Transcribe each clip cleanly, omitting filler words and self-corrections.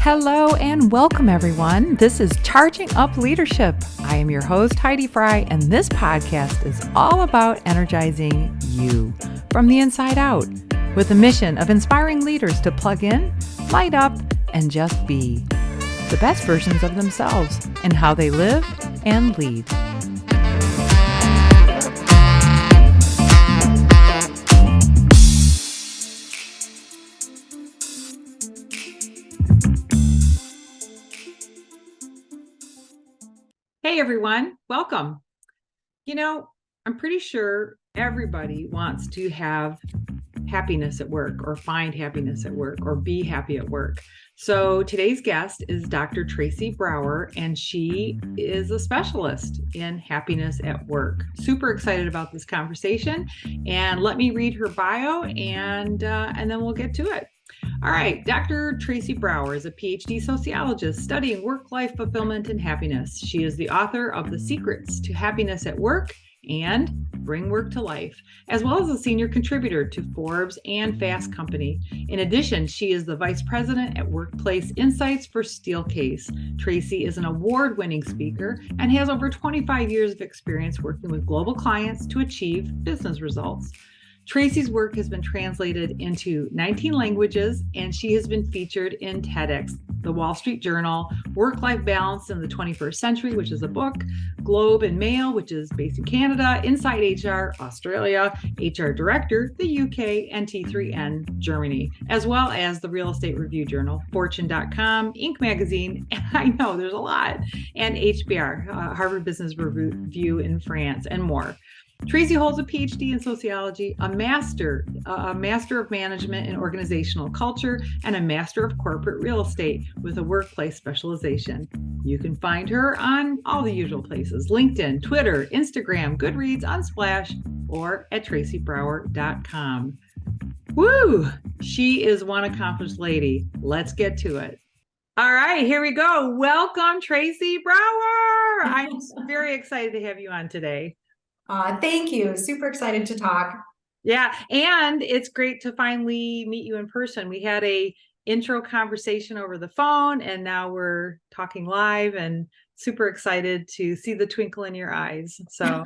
Hello and welcome, everyone. This is Charging Up Leadership. I am your host, Heidi Frye, and this podcast is all about energizing you from the inside out with the mission of inspiring leaders to plug in, light up, and just be the best versions of themselves in how they live and lead. Hey everyone, welcome. I'm pretty sure everybody wants to have happiness at work or find happiness at work or be happy at work. So today's guest is Dr. Tracy Brower, and she is a specialist in happiness at work. Super excited about this conversation, and let me read her bio and then we'll get to it. All right, Dr. Tracy Brower is a PhD sociologist studying work-life fulfillment and happiness. She is the author of The Secrets to Happiness at Work and Bring Work to Life, as well as a senior contributor to Forbes and Fast Company. In addition, she is the vice president at Workplace Insights for Steelcase. Tracy is an award-winning speaker and has over 25 years of experience working with global clients to achieve business results. Tracy's work has been translated into 19 languages, and she has been featured in TEDx, The Wall Street Journal, Work-Life Balance in the 21st Century, which is a book, Globe and Mail, which is based in Canada, Inside HR, Australia, HR Director, the UK, and T3N, Germany, as well as the Real Estate Review Journal, Fortune.com, Inc. Magazine, I know there's a lot, and HBR, Harvard Business Review in France, and more. Tracy holds a PhD in sociology, a master of management and organizational culture, and a master of corporate real estate with a workplace specialization. You can find her on all the usual places: LinkedIn, Twitter, Instagram, Goodreads, Unsplash, or at tracybrower.com. Woo! She is one accomplished lady. Let's get to it. All right, here we go. Welcome, Tracy Brower. I'm very excited to have you on today. Thank you. Super excited to talk. Yeah, and it's great to finally meet you in person. We had a intro conversation over the phone, and now we're talking live, and super excited to see the twinkle in your eyes. So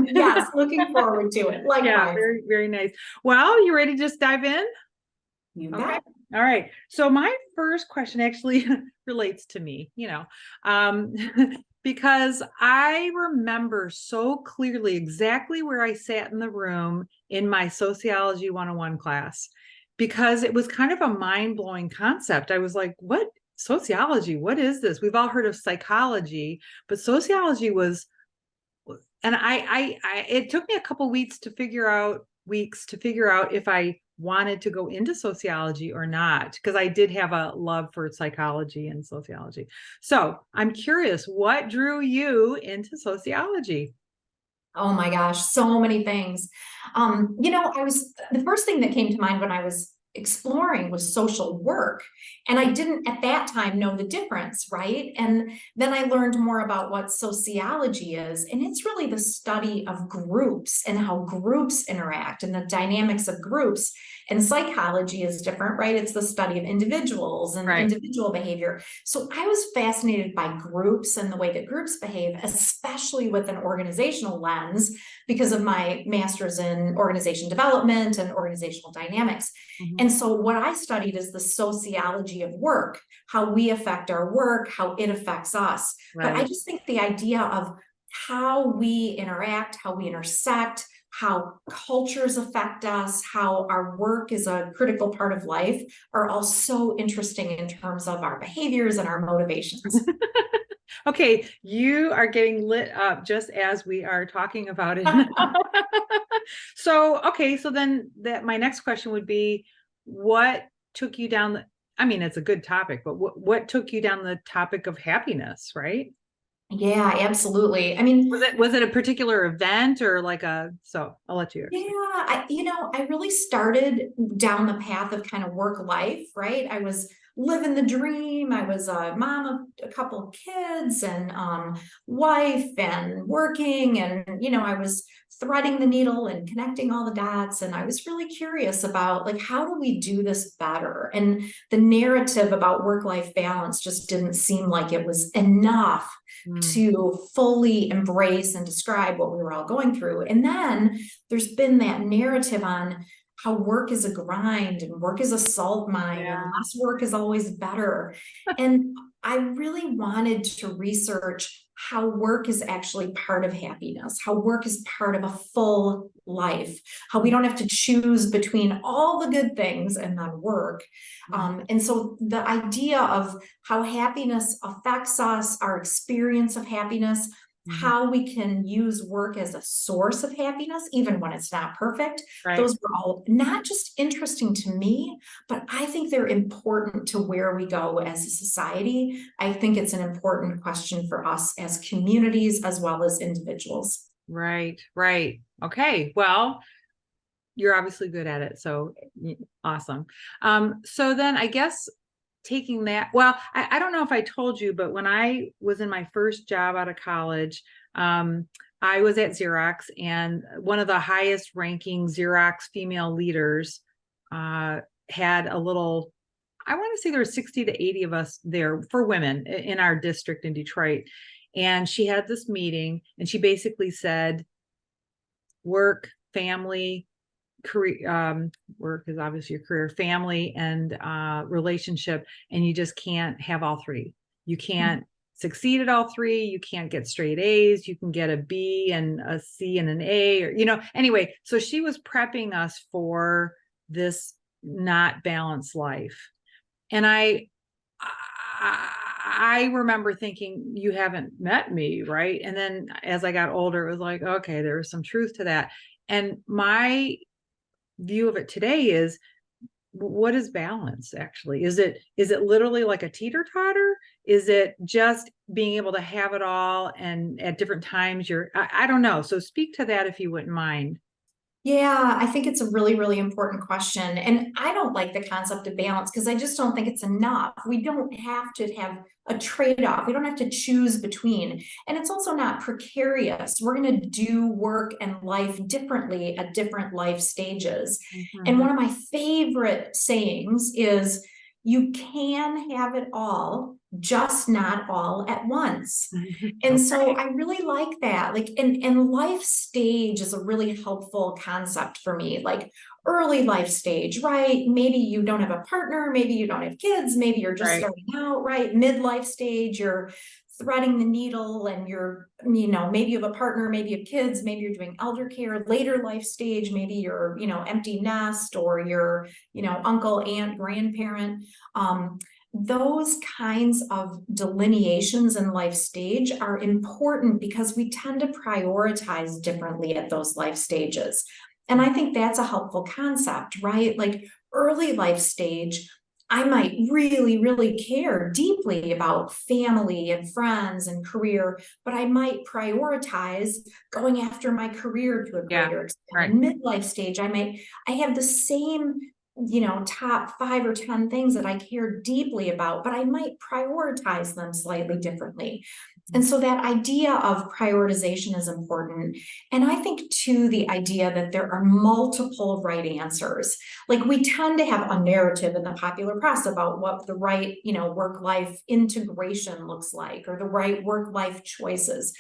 yes, looking forward to it. Likewise. Yeah, very, very nice. Well, you ready to just dive in? You bet. All right. So my first question actually relates to me, because I remember so clearly exactly where I sat in the room in my Sociology 101 class, because it was kind of a mind-blowing concept. I was like, what? Sociology? What is this? We've all heard of psychology, but sociology was, and it took me a couple weeks to figure out if I wanted to go into sociology or not, because I did have a love for psychology and sociology. So I'm curious, what drew you into sociology? Oh my gosh, so many things. The first thing that came to mind when I was exploring was social work. And I didn't at that time know the difference, right? And then I learned more about what sociology is. And it's really the study of groups and how groups interact and the dynamics of groups. And psychology is different, right? It's the study of individuals and individual behavior. So I was fascinated by groups and the way that groups behave, especially with an organizational lens, because of my master's in organization development and organizational dynamics. Mm-hmm. And so what I studied is the sociology of work, how we affect our work, how it affects us. Right. But I just think the idea of how we interact, how we intersect, how cultures affect us, how our work is a critical part of life are all so interesting in terms of our behaviors and our motivations. Okay, you are getting lit up just as we are talking about it. So then my next question would be, what took you down it's a good topic, but what took you down the topic of happiness, right? Yeah, absolutely. Was it a particular event or so I'll let you. Yeah, I really started down the path of kind of work life, right? I was living the dream. I was a mom of a couple of kids and wife and working, and I was threading the needle and connecting all the dots. And I was really curious about, like, how do we do this better? And the narrative about work-life balance just didn't seem like it was enough to fully embrace and describe what we were all going through. And then there's been that narrative on how work is a grind and work is a salt mine and less work is always better. And I really wanted to research how work is actually part of happiness, how work is part of a full life, how we don't have to choose between all the good things and then work. And so the idea of how happiness affects us, our experience of happiness, how we can use work as a source of happiness, even when it's not perfect. Right. Those were all not just interesting to me, but I think they're important to where we go as a society. I think it's an important question for us as communities as well as individuals. Right. Okay. Well, you're obviously good at it. So awesome. So then I guess taking that, well, I don't know if I told you, but when I was in my first job out of college, I was at Xerox, and one of the highest ranking Xerox female leaders had a little, I want to say there were 60 to 80 of us there for women in our district in Detroit. And she had this meeting, and she basically said, work, family, career, work is obviously your career, family, and relationship, and you just can't have all three. You can't succeed at all three. You can't get straight A's. You can get a B and a C and an A, or anyway. So she was prepping us for this not balanced life, and I remember thinking, you haven't met me, right? And then as I got older, it was like, okay, there was some truth to that. And my view of it today is, what is balance actually? Is it literally like a teeter-totter? Is it just being able to have it all, and at different times I don't know. So speak to that if you wouldn't mind. Yeah, I think it's a really, really important question. And I don't like the concept of balance because I just don't think it's enough. We don't have to have a trade-off. We don't have to choose between. And it's also not precarious. We're going to do work and life differently at different life stages. And one of my favorite sayings is, you can have it all, just not all at once. And so I really like that. Like, and life stage is a really helpful concept for me. Like early life stage, right? Maybe you don't have a partner, maybe you don't have kids, maybe you're just starting out, right? Midlife stage, you're threading the needle, and you're, maybe you have a partner, maybe you have kids, maybe you're doing elder care. Later life stage, maybe you're, empty nest, or you're, uncle, aunt, grandparent. Those kinds of delineations in life stage are important because we tend to prioritize differently at those life stages. And I think that's a helpful concept, right? Like early life stage, I might really, really care deeply about family and friends and career, but I might prioritize going after my career to a greater extent. In midlife stage, I have the same top 5 or 10 things that I care deeply about, but I might prioritize them slightly differently. And so that idea of prioritization is important. And I think too, the idea that there are multiple right answers. Like we tend to have a narrative in the popular press about what the right, work-life integration looks like, or the right work-life choices.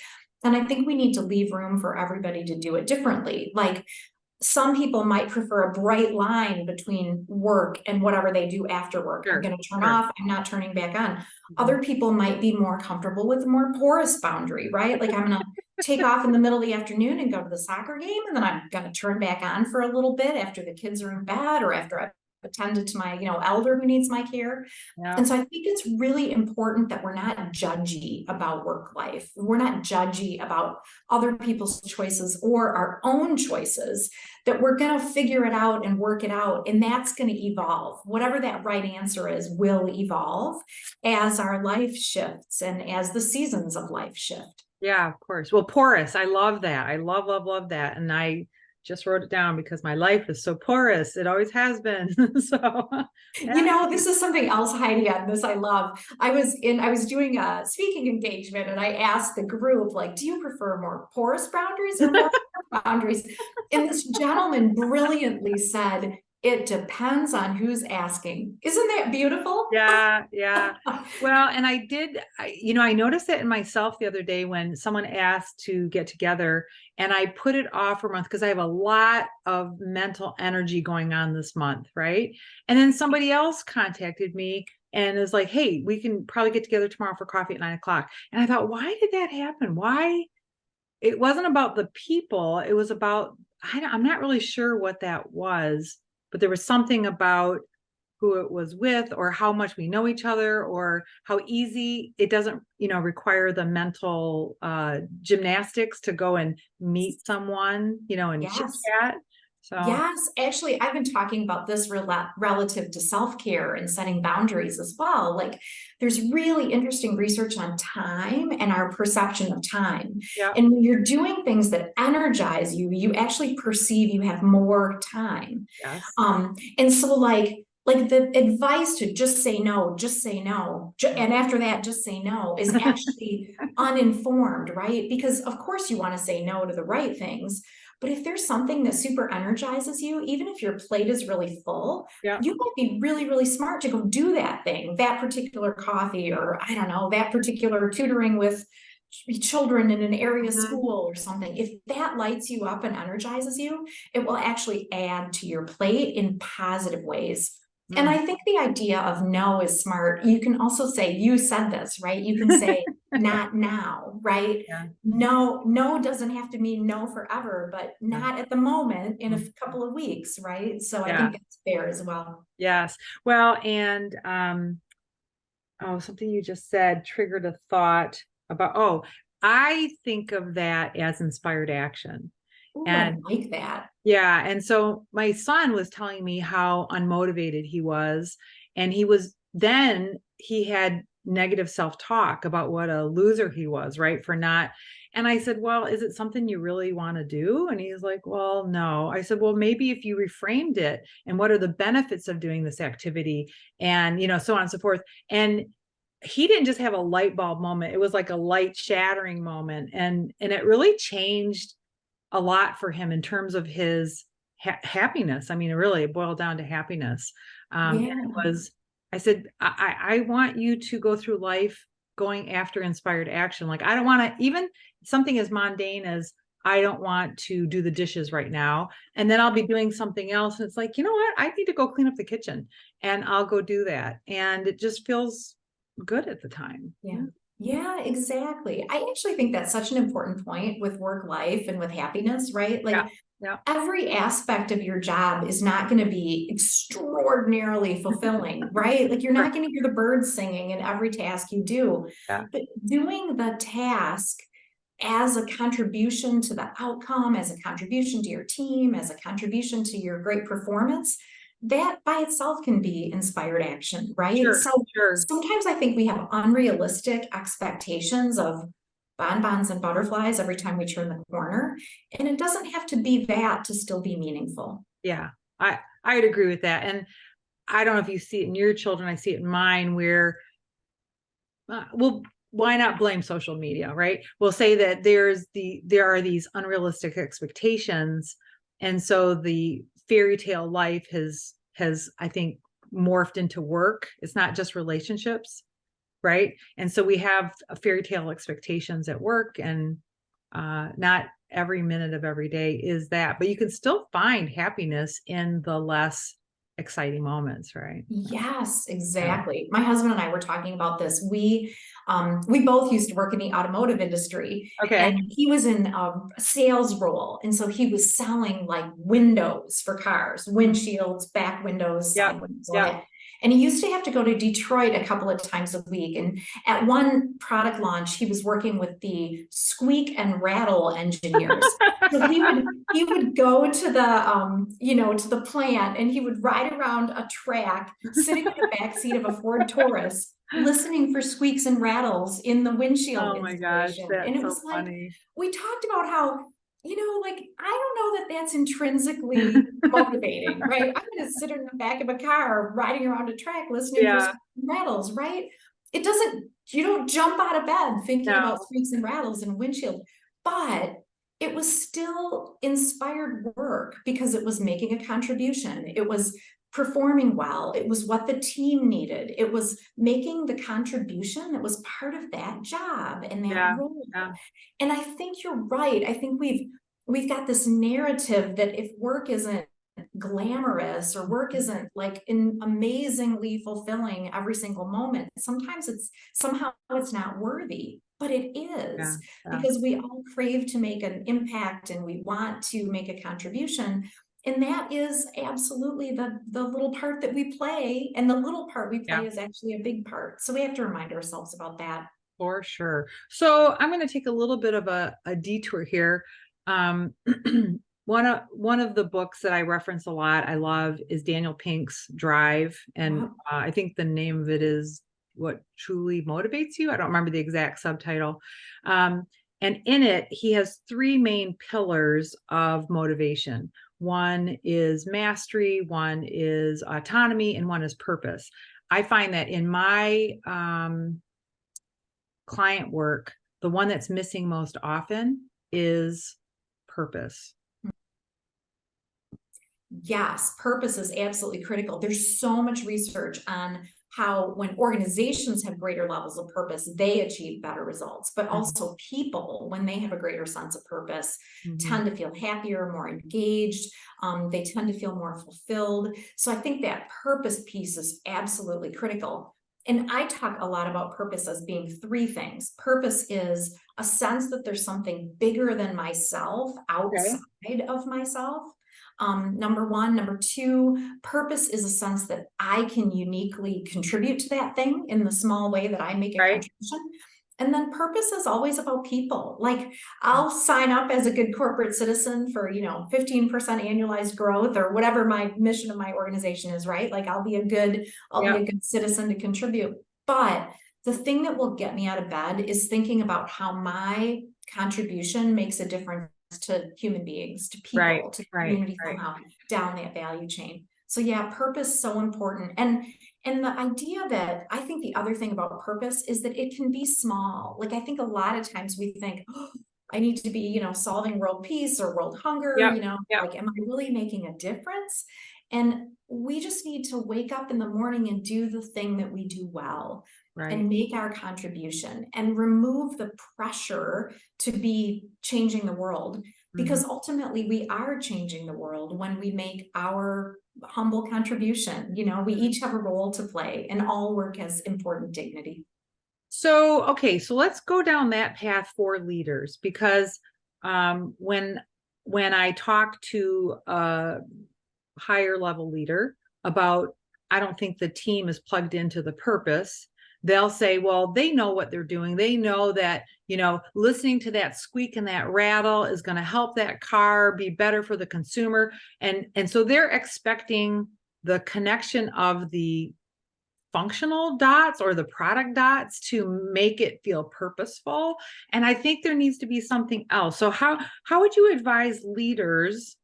And I think we need to leave room for everybody to do it differently. Like some people might prefer a bright line between work and whatever they do after work. I'm going to turn off, I'm not turning back on. Other people might be more comfortable with a more porous boundary, right? Like I'm going to take off in the middle of the afternoon and go to the soccer game, and then I'm going to turn back on for a little bit after the kids are in bed, or after I've attended to my, elder who needs my care. And so I think it's really important that we're not judgy about work life. We're not judgy about other people's choices or our own choices, that we're going to figure it out and work it out. And that's going to evolve. Whatever that right answer is will evolve as our life shifts and as the seasons of life shift. Yeah, of course. Well, porous. I love that. I love that. And I just wrote it down because my life is so porous. It always has been. So, this is something else, Heidi, on this I love. I was doing a speaking engagement, and I asked the group, like, do you prefer more porous boundaries or more boundaries. And this gentleman brilliantly said, it depends on who's asking. Isn't that beautiful? Yeah. Well, and I noticed it in myself the other day when someone asked to get together, and I put it off for a month because I have a lot of mental energy going on this month, right? And then somebody else contacted me and is like, hey, we can probably get together tomorrow for coffee at 9:00. And I thought, why did that happen? Why? It wasn't about the people. It was about, I'm not really sure what that was, but there was something about who it was with, or how much we know each other, or how easy it doesn't, require the mental gymnastics to go and meet someone, and chit Yes. chat. So Yes, actually, I've been talking about this relative to self-care and setting boundaries as well. Like, there's really interesting research on time and our perception of time. yeah, And when you're doing things that energize you, you actually perceive you have more time. yes, And so like the advice to just say no, and after that, just say no is actually uninformed, right? Because of course you want to say no to the right things. But if there's something that super energizes you, even if your plate is really full, yeah, you might be really, really smart to go do that thing, that particular coffee, or I don't know, that particular tutoring with children in an area school or something. If that lights you up and energizes you, it will actually add to your plate in positive ways. And I think the idea of no is smart. You can also say, you said this, right? You can say, not now, right? yeah. No doesn't have to mean no forever, but not at the moment, in a couple of weeks, right? So I Yeah. think that's fair as well. Yes. Well, and something you just said triggered a thought about, I think of that as inspired action. Ooh, I And like that. yeah, and so my son was telling me how unmotivated he was, and he had negative self-talk about what a loser he was, right? For not. And I said, well, is it something you really want to do? And he's like, well, no. I said, well, maybe if you reframed it, and what are the benefits of doing this activity, and so on and so forth. And he didn't just have a light bulb moment. It was like a light shattering moment. And it really changed a lot for him in terms of his happiness. I mean, it really boiled down to happiness. And Yeah. it was, I said, I want you to go through life going after inspired action. Like, I don't want to, even something as mundane as, I don't want to do the dishes right now. And then I'll be doing something else. And it's like, you know what? I need to go clean up the kitchen, and I'll go do that. And it just feels good at the time. Yeah. Yeah, exactly. I actually think that's such an important point with work life and with happiness, right? Yeah. Like, Yeah. every aspect of your job is not going to be extraordinarily fulfilling, right? Like, you're not going to hear the birds singing in every task you do, Yeah. but doing the task as a contribution to the outcome, as a contribution to your team, as a contribution to your great performance, that by itself can be inspired action, right? So sometimes I think we have unrealistic expectations of bonbons and butterflies every time we turn the corner, and it doesn't have to be that to still be meaningful. Yeah, I'd agree with that. And I don't know if you see it in your children. I see it in mine, where well, why not blame social media, right? We'll say that there are these unrealistic expectations, and so the fairy tale life has I think morphed into work. It's not just relationships, right? And so we have a fairy tale expectations at work, and not every minute of every day is that, but you can still find happiness in the less exciting moments, right? Yes, exactly. My husband and I were talking about this. We both used to work in the automotive industry, Okay. and he was in a sales role. And so he was selling like windows for cars, windshields, back windows, side windows, all that. And he used to have to go to Detroit a couple of times a week. And at one product launch, he was working with the squeak and rattle engineers. So he would go to the plant, and he would ride around a track, sitting in the back seat of a Ford Taurus, listening for squeaks and rattles in the windshield Oh my gosh, installation. that's And it so was like, funny. we talked about how, like, I don't know that that's intrinsically motivating, right? I'm going to sit in the back of a car riding around a track listening for squeaks and rattles, right? You don't jump out of bed thinking about squeaks and rattles and windshield. But it was still inspired work because it was making a contribution. It was performing well. It was what the team needed. It was making the contribution that was part of that job and that Yeah. role. Yeah. And I think you're right. I think we've got this narrative that if work isn't glamorous or work isn't like amazingly fulfilling every single moment, sometimes it's not worthy, but it Yeah. is, Yeah. because we all crave to make an impact and we want to make a contribution. And that is absolutely the little part that we play, and the little part we Yeah. play is actually a big part. So we have to remind ourselves about that. For sure. So I'm going to take a little bit of a detour here. Um, one of the books that I reference a lot, I love, is Daniel Pink's Drive, and Yep. I think the name of it is What Truly Motivates You. I don't remember the exact subtitle. And in it, he has three main pillars of motivation. One is mastery, one is autonomy, and one is purpose. I find that in my client work, the one that's missing most often is purpose. Yes, purpose is absolutely critical. There's so much research on how when organizations have greater levels of purpose, they achieve better results, but also people, when they have a greater sense of purpose, Mm-hmm. tend to feel happier, more engaged. They tend to feel more fulfilled. So I think that purpose piece is absolutely critical. And I talk a lot about purpose as being three things. Purpose is a sense that there's something bigger than myself, Okay. outside of myself. Number one. Number two, purpose is a sense that I can uniquely contribute to that thing in the small way that I make a Right. contribution. And then purpose is always about people. Like, I'll sign up as a good corporate citizen for, 15% annualized growth or whatever my mission of my organization is, right? Like, I'll be a good Yep. citizen to contribute. But the thing that will get me out of bed is thinking about how my contribution makes a difference to human beings, to Right. people, to Right. community Right. somehow down that value chain. So yeah, purpose so important. And the idea that, I think the other thing about purpose is that it can be small. Like, I think a lot of times we think, oh, I need to be, solving world peace or world hunger, Yep. Yep. like, am I really making a difference? And we just need to wake up in the morning and do the thing that we do well Right. and make our contribution and remove the pressure to be changing the world, because ultimately we are changing the world when we make our humble contribution. We each have a role to play, and all work has important dignity. So, okay, so let's go down that path for leaders, because when I talk to a higher level leader about, I don't think the team is plugged into the purpose, they'll say, well, they know what they're doing. They know that, listening to that squeak and that rattle is going to help that car be better for the consumer. And so they're expecting the connection of the functional dots or the product dots to make it feel purposeful. And I think there needs to be something else. So how would you advise leaders?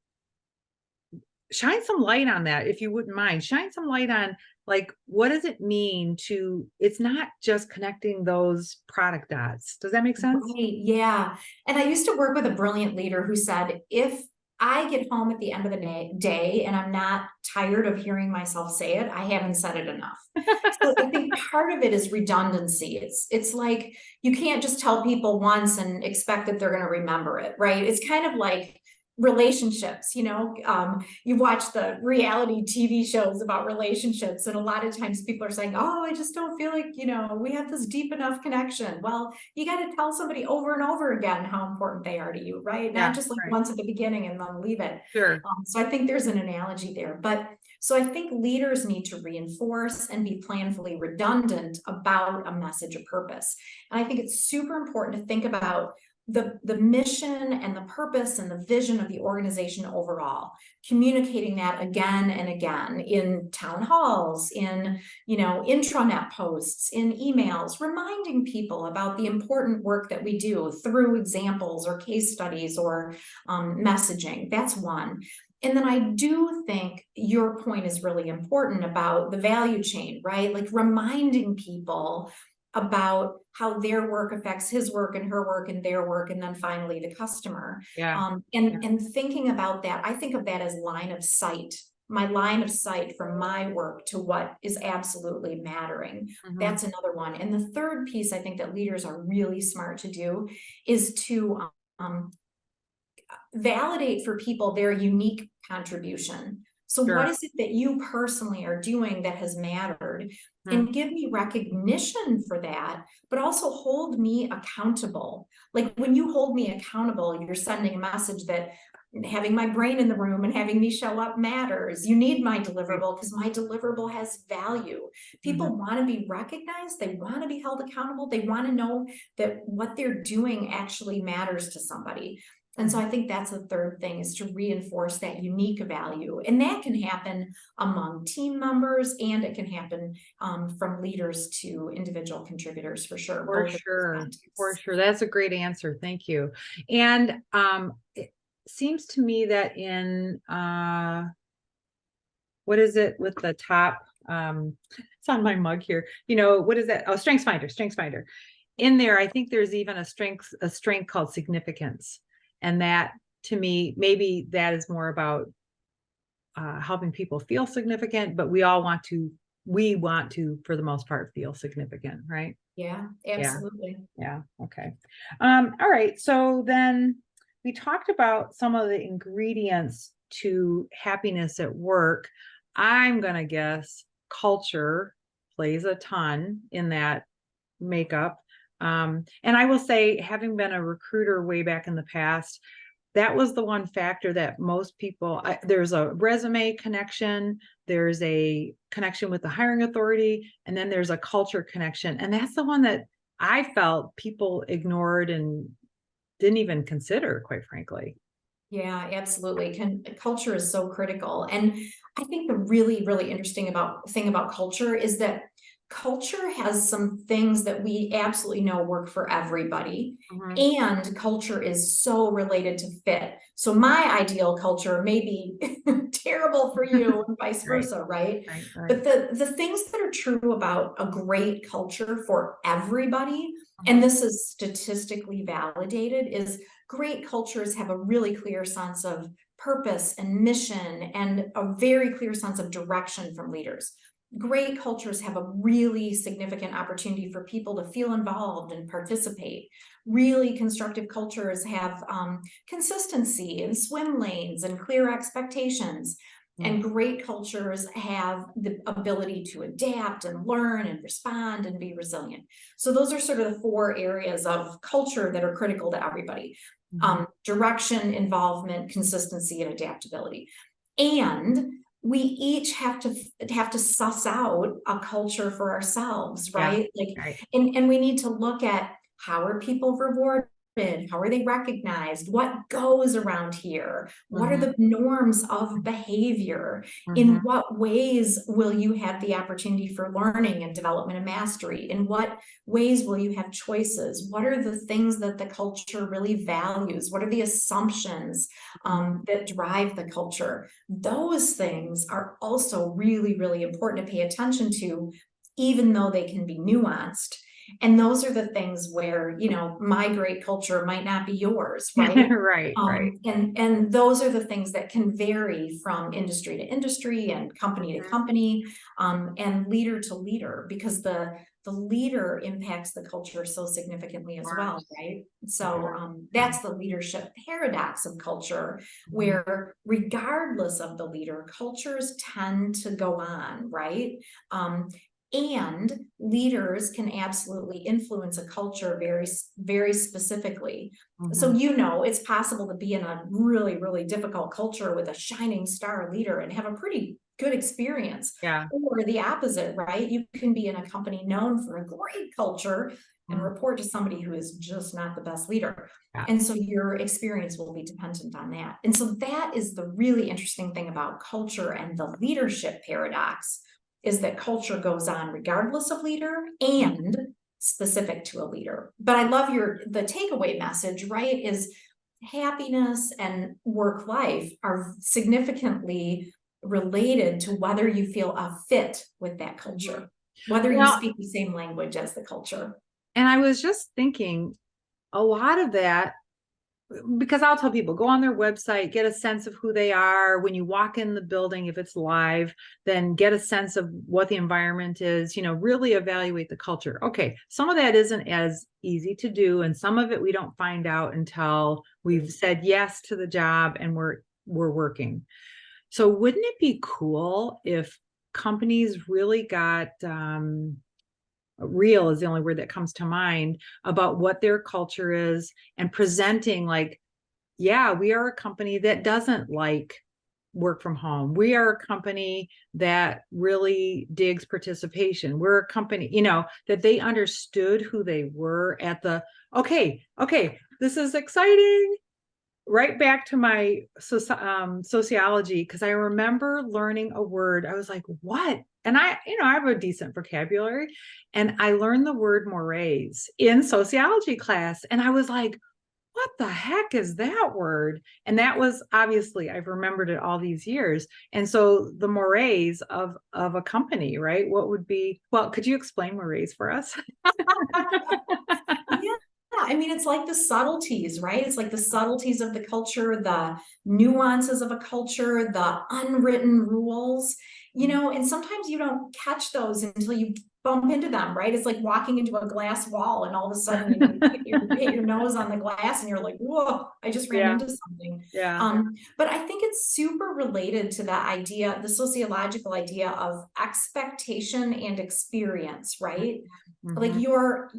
Shine some light on that, if you wouldn't mind. Shine some light on, like, what does it mean to, it's not just connecting those product dots. Does that make sense? Right, yeah. And I used to work with a brilliant leader who said, if I get home at the end of the day and I'm not tired of hearing myself say it, I haven't said it enough. So I think part of it is redundancy. It's like, you can't just tell people once and expect that they're going to remember it, right? It's kind of like relationships. You watch the reality TV shows about relationships, and a lot of times people are saying, oh, I just don't feel like, we have this deep enough connection. Well, you got to tell somebody over and over again how important they are to you, right? Yeah, Not just like right. once at the beginning and then leave it. Sure. So I think there's an analogy there. But so I think leaders need to reinforce and be planfully redundant about a message of purpose. And I think it's super important to think about the mission and the purpose and the vision of the organization overall, communicating that again and again in town halls, in intranet posts, in emails, reminding people about the important work that we do through examples or case studies or messaging. That's one. And then I do think your point is really important about the value chain, right? Like, reminding people about how their work affects his work and her work and their work, and then finally the customer. Yeah. And thinking about that, I think of that as line of sight, my line of sight from my work to what is absolutely mattering. Mhm. That's another one. And the third piece I think that leaders are really smart to do is to validate for people their unique contribution. So Sure. what is it that you personally are doing that has mattered? Mhm. And give me recognition for that, but also hold me accountable. Like when you hold me accountable, you're sending a message that having my brain in the room and having me show up matters. You need my deliverable because my deliverable has value. People Mhm. want to be recognized. They want to be held accountable. They want to know that what they're doing actually matters to somebody. And so I think that's the third thing, is to reinforce that unique value. And that can happen among team members, and it can happen from leaders to individual contributors, for sure. For Both of those sure. contexts. For sure. That's a great answer. Thank you. And it seems to me that in what is it with the top? It's on my mug here. What is that? Oh, Strengths Finder, Strengths Finder. In there, I think there's even a strength called significance. And that, to me, maybe that is more about helping people feel significant, but we want to, for the most part, feel significant, right? Yeah, absolutely. Yeah. Okay. All right. So then we talked about some of the ingredients to happiness at work. I'm going to guess culture plays a ton in that makeup. And I will say, having been a recruiter way back in the past, that was the one factor that most people, there's a resume connection, there's a connection with the hiring authority, and then there's a culture connection. And that's the one that I felt people ignored and didn't even consider, quite frankly. Yeah, absolutely. Culture is so critical. And I think the really, really interesting thing about culture is that culture has some things that we absolutely know work for everybody. Mhm. And culture is so related to fit. So my ideal culture may be terrible for you and vice Right, versa, right? right, right. But the things that are true about a great culture for everybody, and Mhm. this is statistically validated, is great cultures have a really clear sense of purpose and mission and a very clear sense of direction from leaders. Great cultures have a really significant opportunity for people to feel involved and participate. Really constructive cultures have consistency and swim lanes and clear expectations. And great cultures have the ability to adapt and learn and respond and be resilient. So those are sort of the 4 areas of culture that are critical to everybody. Mhm. Direction, involvement, consistency, and adaptability. And we each have to suss out a culture for ourselves, Yeah, right? Like, right. and we need to look at, how are people rewarded? How are they recognized? What goes around here? What are Mhm. the norms of behavior? In Mhm. what ways will you have the opportunity for learning and development and mastery? In what ways will you have choices? What are the things that the culture really values? What are the assumptions that drive the culture? Those things are also really, really important to pay attention to, even though they can be nuanced. And those are the things where, my great culture might not be yours, right? Right, right. And those are the things that can vary from industry to industry and company to company, and leader to leader, because the leader impacts the culture so significantly as well, right? So that's the leadership paradox of culture, Mhm. where regardless of the leader, cultures tend to go on, right? And leaders can absolutely influence a culture very, very specifically. So, Mhm. it's possible to be in a really, really difficult culture with a shining star leader and have a pretty good experience. Yeah. Or the opposite, right? You can be in a company known for a great culture and Mhm. report to somebody who is just not the best leader. Yeah. And so your experience will be dependent on that. And so that is the really interesting thing about culture and the leadership paradox, is that culture goes on regardless of leader and specific to a leader. But I love the takeaway message, right? Is happiness and work life are significantly related to whether you feel a fit with that culture, whether you Well, speak the same language as the culture. And I was just thinking a lot of that, because I'll tell people, go on their website, get a sense of who they are. When you walk in the building, if it's live, then get a sense of what the environment is, really evaluate the culture. Okay, some of that isn't as easy to do, and some of it we don't find out until we've said yes to the job and we're working. So wouldn't it be cool if companies really got real is the only word that comes to mind about what their culture is, and presenting like, yeah, we are a company that doesn't like work from home. We are a company that really digs participation. We're a company, that they understood who they were at the, okay, this is exciting. Right back to my sociology, because I remember learning a word. I was like, what? And I have a decent vocabulary, and I learned the word mores in sociology class. And I was like, what the heck is that word? And that was, obviously, I've remembered it all these years. And so the mores of a company, right? What would be, well, could you explain mores for us? Yeah. I mean, it's like the subtleties, right? It's like the subtleties of the culture, the nuances of a culture, the unwritten rules, and sometimes you don't catch those until you bump into them, right? It's like walking into a glass wall and all of a sudden, you hit your nose on the glass and you're like, whoa, I just ran Yeah. into something. Yeah. But I think it's super related to that idea, the sociological idea of expectation and experience, right? Like your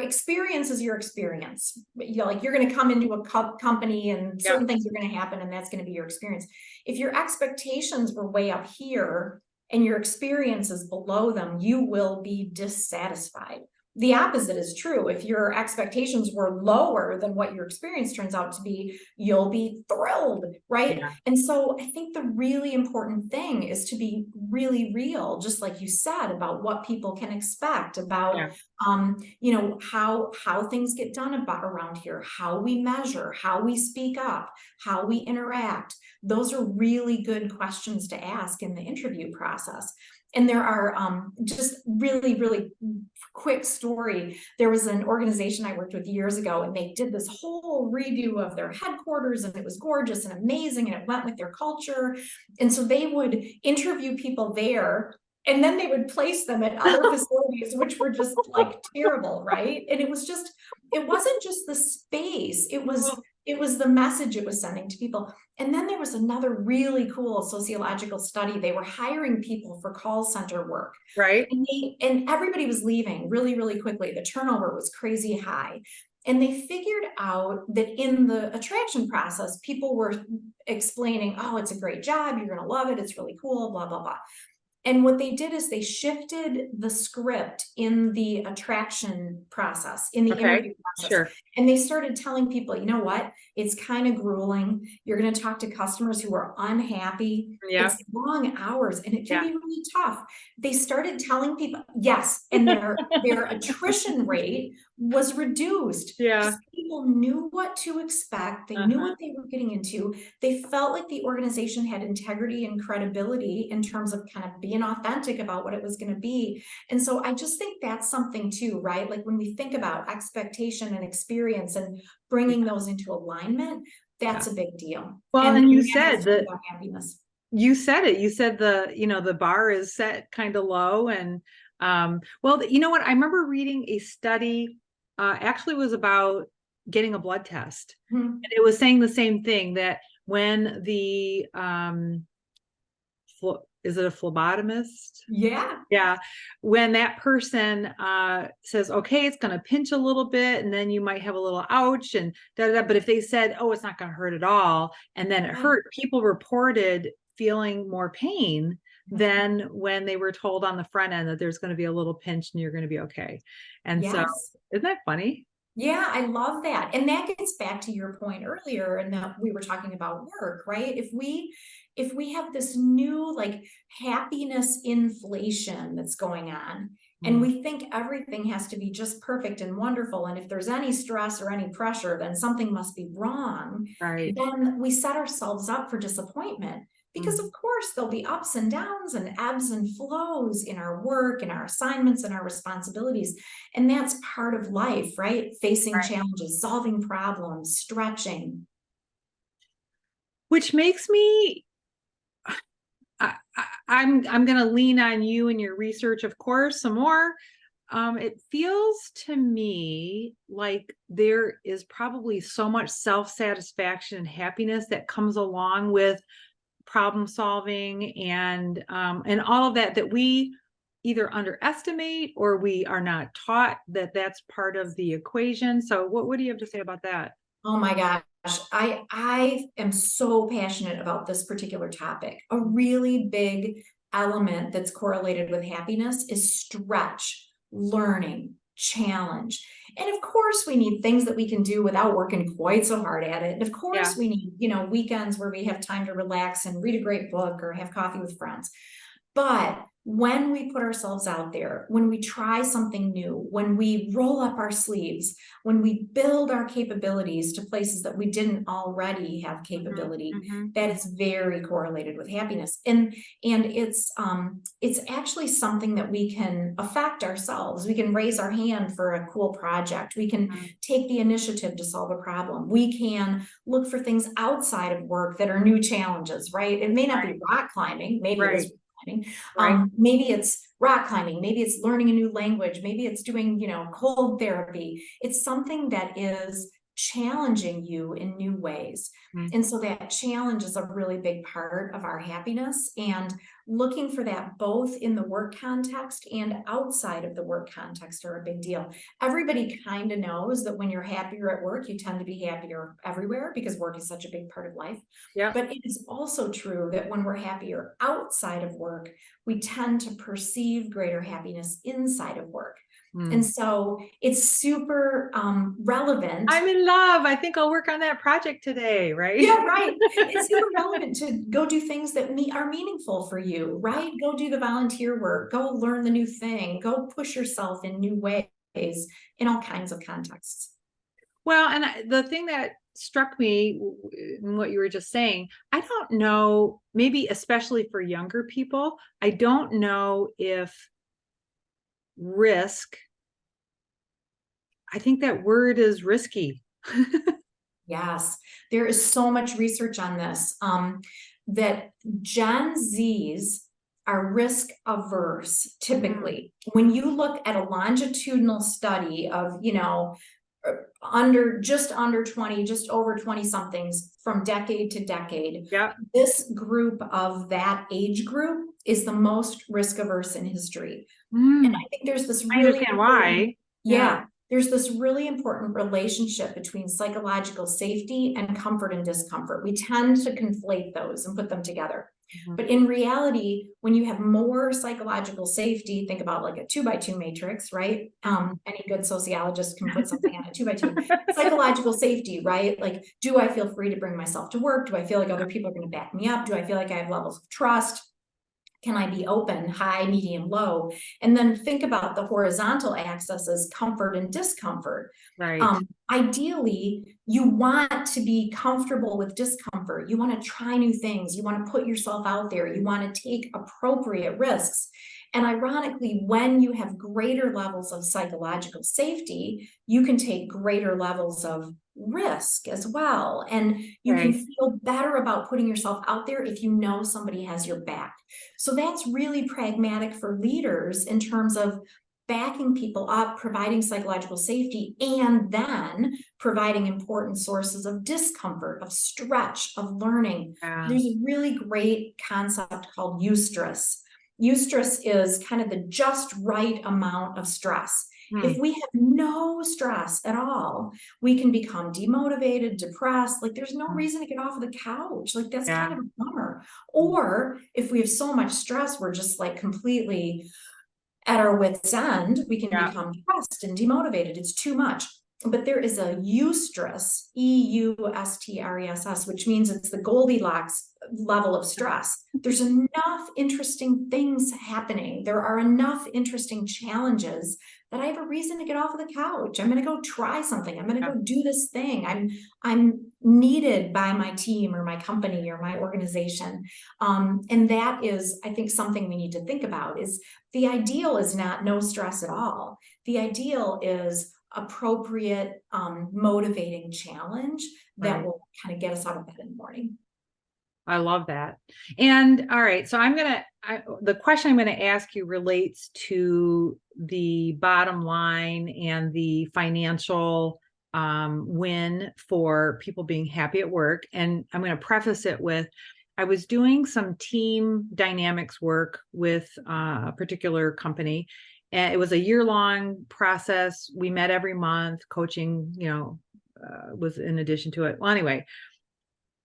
experience is your experience. Like you're going to come into a company and certain things are going to happen and that's going to be your experience. If your expectations were way up here and your experience is below them, you will be dissatisfied. The opposite is true. If your expectations were lower than what your experience turns out to be, you'll be thrilled, right? Yeah. And so I think the really important thing is to be really real, just like you said, about what people can expect, about how things get done around here, how we measure, how we speak up, how we interact. Those are really good questions to ask in the interview process. And there are just really, really quick story. There was an organization I worked with years ago, and they did this whole redo of their headquarters, and it was gorgeous and amazing, and it went with their culture. And so they would interview people there, and then they would place them at other facilities, which were just like terrible, right? And it wasn't just the space, it was the message it was sending to people. And then there was another really cool sociological study. They were hiring people for call center work. Right. And everybody was leaving really, really quickly. The turnover was crazy high. And they figured out that in the attraction process, people were explaining, oh, it's a great job, you're going to love it, it's really cool, blah, blah, blah. And what they did is they shifted the script in the attraction process, in the interview process. Sure. And they started telling people, you know what? It's kind of grueling. You're going to talk to customers who are unhappy. Yeah. It's long hours and it can be really tough. They started telling people, yes, and their attrition rate was reduced. Yeah. People knew what to expect. They knew what they were getting into. They felt like the organization had integrity and credibility in terms of kind of being authentic about what it was going to be. And so I just think that's something too, right? Like when we think about expectation and experience and bringing those into alignment, that's a big deal. Well, and you said that happiness. You said it. You said the bar is set kind of low. And well, you know what? I remember reading a study, actually was about getting a blood test. And it was saying the same thing, that when the is it a phlebotomist? Yeah. When that person says, okay, it's going to pinch a little bit, and then you might have a little ouch and da, da, da. But if they said, oh, it's not going to hurt at all, and then it hurt, people reported feeling more pain than when they were told on the front end that there's going to be a little pinch and you're going to be okay. And so isn't that funny? Yeah, I love that. And that gets back to your point earlier, and that we were talking about work, right? If we have this new like happiness inflation that's going on, and we think everything has to be just perfect and wonderful, and if there's any stress or any pressure, then something must be wrong, Right. then we set ourselves up for disappointment. Because of course there'll be ups and downs and ebbs and flows in our work and our assignments and our responsibilities. And that's part of life, right? Facing Right. challenges, solving problems, stretching. Which makes me, I'm going to lean on you and your research, of course, some more. It feels to me like there is probably so much self-satisfaction and happiness that comes along with problem solving and all of that we either underestimate or we are not taught that that's part of the equation. So what do you have to say about that? Oh my gosh. I am so passionate about this particular topic. A really big element that's correlated with happiness is stretch, learning, challenge. And of course, we need things that we can do without working quite so hard at it. And of course, we need, weekends where we have time to relax and read a great book or have coffee with friends. But when we put ourselves out there, when we try something new, when we roll up our sleeves, when we build our capabilities to places that we didn't already have capability, that is very correlated with happiness. And it's actually something that we can affect ourselves. We can raise our hand for a cool project. We can take the initiative to solve a problem. We can look for things outside of work that are new challenges, right? It may not be rock climbing, maybe it is climbing. Maybe it's rock climbing, maybe it's learning a new language, maybe it's doing, cold therapy. It's something that is challenging you in new ways. And so that challenge is a really big part of our happiness, and looking for that both in the work context and outside of the work context are a big deal. Everybody kind of knows that when you're happier at work, you tend to be happier everywhere because work is such a big part of life. Yeah. But it is also true that when we're happier outside of work, we tend to perceive greater happiness inside of work. And so it's super relevant. I'm in love. I think I'll work on that project today, right? Yeah, right. It's super relevant to go do things that are meaningful for you, right? Go do the volunteer work, go learn the new thing, go push yourself in new ways in all kinds of contexts. Well, and the thing that struck me in what you were just saying, I don't know, maybe especially for younger people, I don't know if risk, I think that word is risky. Yes, there is so much research on this, that Gen Zs are risk averse typically. When you look at a longitudinal study of, just under 20, just over 20 somethings from decade to decade, this group of that age group is the most risk averse in history. And I think there's this really, I understand why. There's this really important relationship between psychological safety and comfort and discomfort. We tend to conflate those and put them together. But in reality, when you have more psychological safety, think about like a 2x2 matrix, right? Any good sociologist can put something on a 2x2. Psychological safety, right? Like, do I feel free to bring myself to work? Do I feel like other people are going to back me up? Do I feel like I have levels of trust? Can I be open, high, medium, low? And then think about the horizontal axis as comfort and discomfort. Right. Ideally, you want to be comfortable with discomfort. You want to try new things. You want to put yourself out there. You want to take appropriate risks. And ironically, when you have greater levels of psychological safety, you can take greater levels of risk as well. And you can feel better about putting yourself out there if you know somebody has your back. So that's really pragmatic for leaders in terms of backing people up, providing psychological safety, and then providing important sources of discomfort, of stretch, of learning. There's a really great concept called eustress. Eustress is kind of the just right amount of stress. If we have no stress at all, we can become demotivated, depressed. Like there's no reason to get off of the couch. Like that's kind of a bummer. Or if we have so much stress, we're just like completely at our wits' end, we can become depressed and demotivated. It's too much. but there is a eustress, EUSTRESS, which means it's the Goldilocks level of stress. There's enough interesting things happening. There are enough interesting challenges that I have a reason to get off of the couch. I'm going to go try something. I'm going to go do this thing. I'm needed by my team or my company or my organization. And that is, I think, something we need to think about. Is the ideal is not no stress at all. The ideal is appropriate, motivating challenge that will kind of get us out of bed in the morning. I love that. And all right, so the question I'm going to ask you relates to the bottom line and the financial win for people being happy at work. And I'm going to preface it with, I was doing some team dynamics work with a particular company, and it was a year-long process. We met every month. Coaching, was in addition to it. Well, anyway,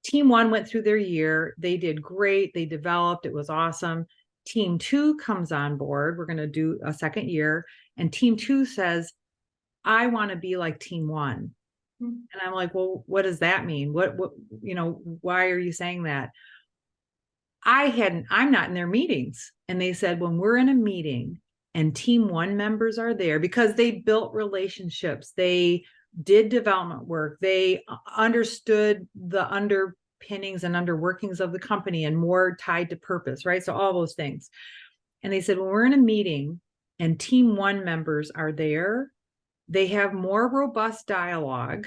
team one went through their year. They did great. They developed. It was awesome. Team two comes on board. We're going to do a second year. And team two says, I want to be like team one. And I'm like, well, what does that mean? What, why are you saying that? I'm not in their meetings. And they said, when we're in a meeting and team one members are there, because they built relationships, they did development work, they understood the underpinnings and underworkings of the company and more tied to purpose, right? So all those things. And they said, when we're in a meeting and team one members are there, they have more robust dialogue,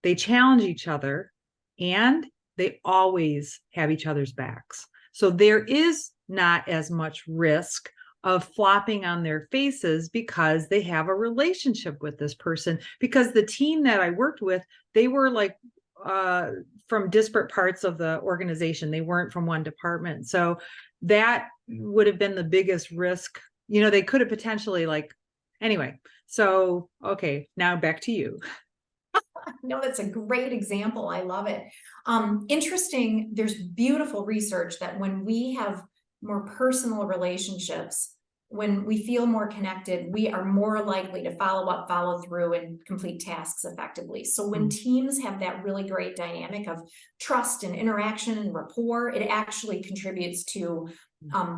they challenge each other, and they always have each other's backs. So there is not as much risk of flopping on their faces because they have a relationship with this person. Because the team that I worked with, they were like from disparate parts of the organization. They weren't from one department. So that would have been the biggest risk. They could have potentially anyway. So, okay, now back to you. No, that's a great example. I love it. Interesting. There's beautiful research that when we have more personal relationships, when we feel more connected, we are more likely to follow up, follow through, and complete tasks effectively. So when teams have that really great dynamic of trust and interaction and rapport, it actually contributes to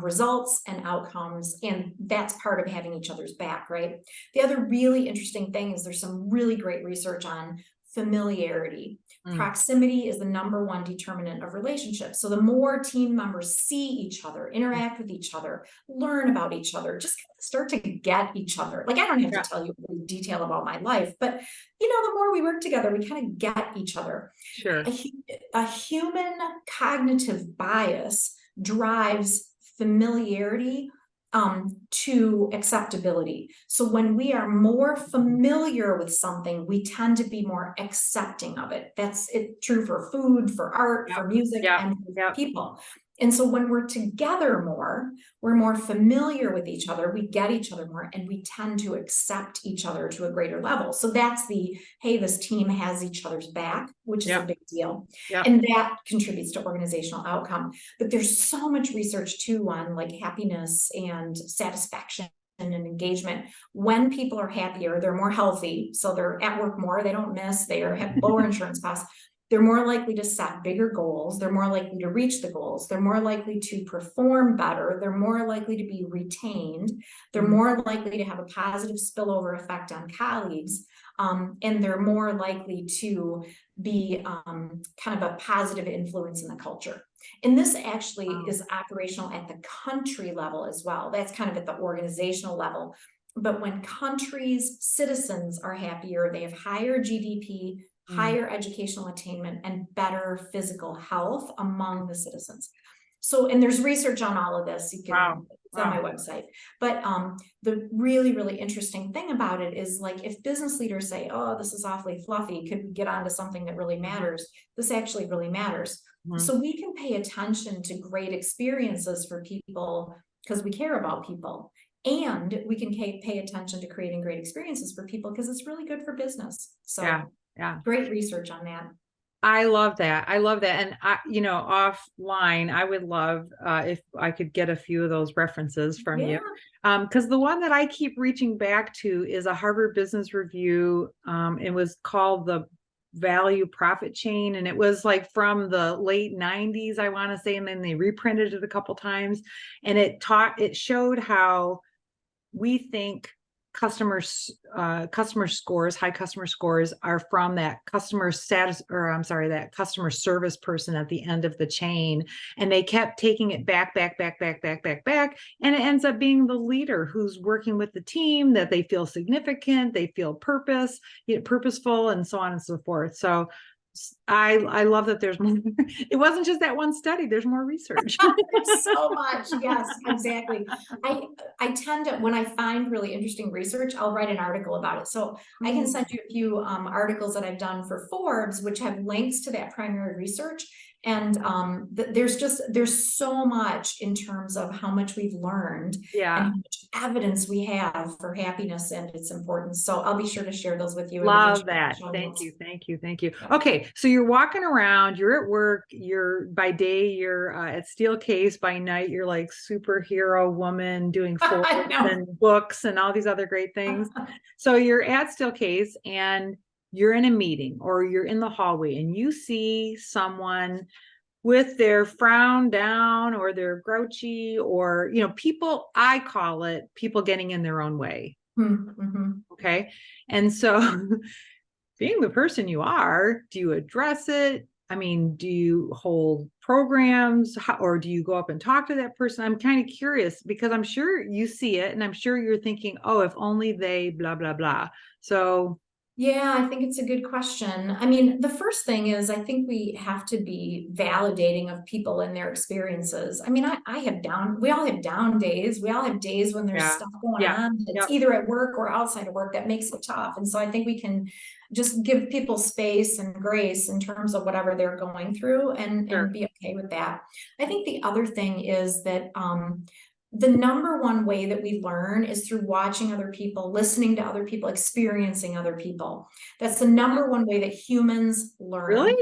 results and outcomes. And that's part of having each other's back, right? The other really interesting thing is there's some really great research on familiarity. Proximity is the number one determinant of relationships. So the more team members see each other, interact with each other, learn about each other, just start to get each other. Like, I don't have to tell you every detail about my life, but the more we work together, we kind of get each other. Sure. A human cognitive bias drives familiarity to acceptability. So when we are more familiar with something, we tend to be more accepting of it. That's true for food, for art, for music, and for people. And so when we're together more, we're more familiar with each other, we get each other more, and we tend to accept each other to a greater level. So that's hey, this team has each other's back, which is a big deal. And that contributes to organizational outcome. But there's so much research too on happiness and satisfaction and engagement. When people are happier, they're more healthy. So they're at work more, they don't miss, they have lower insurance costs. They're more likely to set bigger goals. They're more likely to reach the goals. They're more likely to perform better. They're more likely to be retained. They're more likely to have a positive spillover effect on colleagues. And they're more likely to be kind of a positive influence in the culture. And this actually is operational at the country level as well. That's kind of at the organizational level. But when countries' citizens are happier, they have higher GDP, higher educational attainment, and better physical health among the citizens. So, and there's research on all of this. It's on my website. But the really, really interesting thing about it is if business leaders say, oh, this is awfully fluffy, could we get onto something that really matters? This actually really matters. So we can pay attention to great experiences for people because we care about people. And we can pay attention to creating great experiences for people because it's really good for business. So great research on that. I love that. I love that. And offline, I would love if I could get a few of those references from Yeah. you. Because the one that I keep reaching back to is a Harvard Business Review. It was called the Value Profit Chain, and it was like from the late 90s, I want to say, and then they reprinted it a couple times. And it showed how we think customer scores, high customer scores, are from that that customer service person at the end of the chain. And they kept taking it back, and it ends up being the leader who's working with the team, that they feel significant, they feel purposeful, and so on and so forth. So I love that there's more. It wasn't just that one study, there's more research. There's so much. Yes, exactly. I tend to, when I find really interesting research, I'll write an article about it. So I can send you a few articles that I've done for Forbes, which have links to that primary research. And there's so much in terms of how much we've learned and how much evidence we have for happiness and its importance. So I'll be sure to share those with you. Love that. Thank you. Okay, so you're walking around, you're at work, by day you're at Steelcase, by night you're like superhero woman doing Forbes and books and all these other great things. So you're at Steelcase and you're in a meeting or you're in the hallway and you see someone with their frown down or they're grouchy, or I call it people getting in their own way. Okay. And so being the person you are, do you address it? I mean, do you hold programs, or do you go up and talk to that person? I'm kind of curious because I'm sure you see it and I'm sure you're thinking, oh, if only they blah, blah, blah. So yeah, I think it's a good question. I mean, the first thing is I think we have to be validating of people and their experiences. I mean, we all have down days. We all have days when there's stuff going on that's either at work or outside of work that makes it tough. And so I think we can just give people space and grace in terms of whatever they're going through and be okay with that. I think the other thing is that the number one way that we learn is through watching other people, listening to other people, experiencing other people. That's the number one way that humans learn. Really?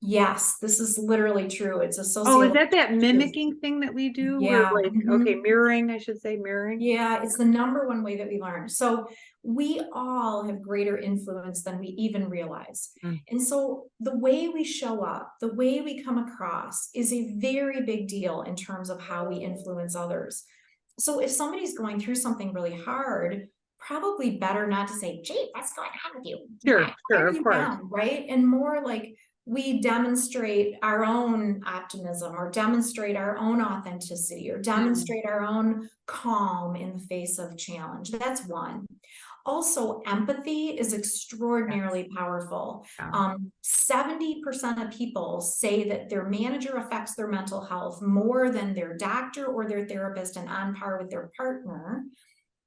Yes, this is literally true. It's a is sociology. that mimicking thing that we do? Yeah. We're like, okay, mirroring, I should say mirroring. Yeah, it's the number one way that we learn. So we all have greater influence than we even realize. And so the way we show up, the way we come across is a very big deal in terms of how we influence others. So if somebody's going through something really hard, probably better not to say, gee, what's going on with you? Sure, of course. Right? And more like we demonstrate our own optimism or demonstrate our own authenticity or demonstrate our own calm in the face of challenge. That's one. Also, empathy is extraordinarily powerful. 70% of people say that their manager affects their mental health more than their doctor or their therapist, and on par with their partner.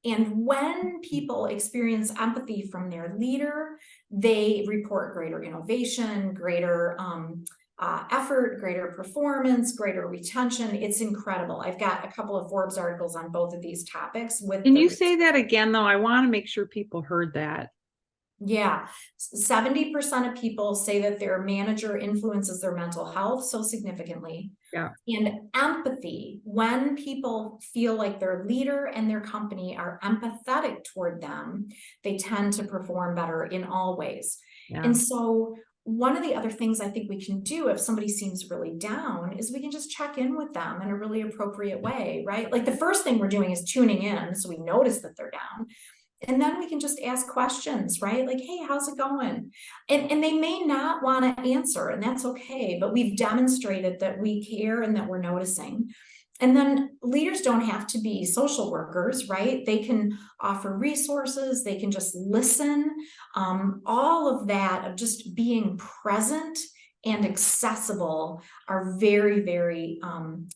And when people experience empathy from their leader, they report greater innovation, greater effort, greater performance, greater retention. It's incredible. I've got a couple of Forbes articles on both of these topics. Can you say that again, though? I want to make sure people heard that. Yeah, 70% of people say that their manager influences their mental health so significantly. Yeah. And empathy, when people feel like their leader and their company are empathetic toward them, they tend to perform better in all ways. Yeah. And so one of the other things I think we can do if somebody seems really down is we can just check in with them in a really appropriate way, right? Like the first thing we're doing is tuning in so we notice that they're down. And then we can just ask questions, right? Like, hey, how's it going? And they may not want to answer, and that's okay, but we've demonstrated that we care and that we're noticing. And then leaders don't have to be social workers, right? They can offer resources, they can just listen. All of that of just being present and accessible are very, very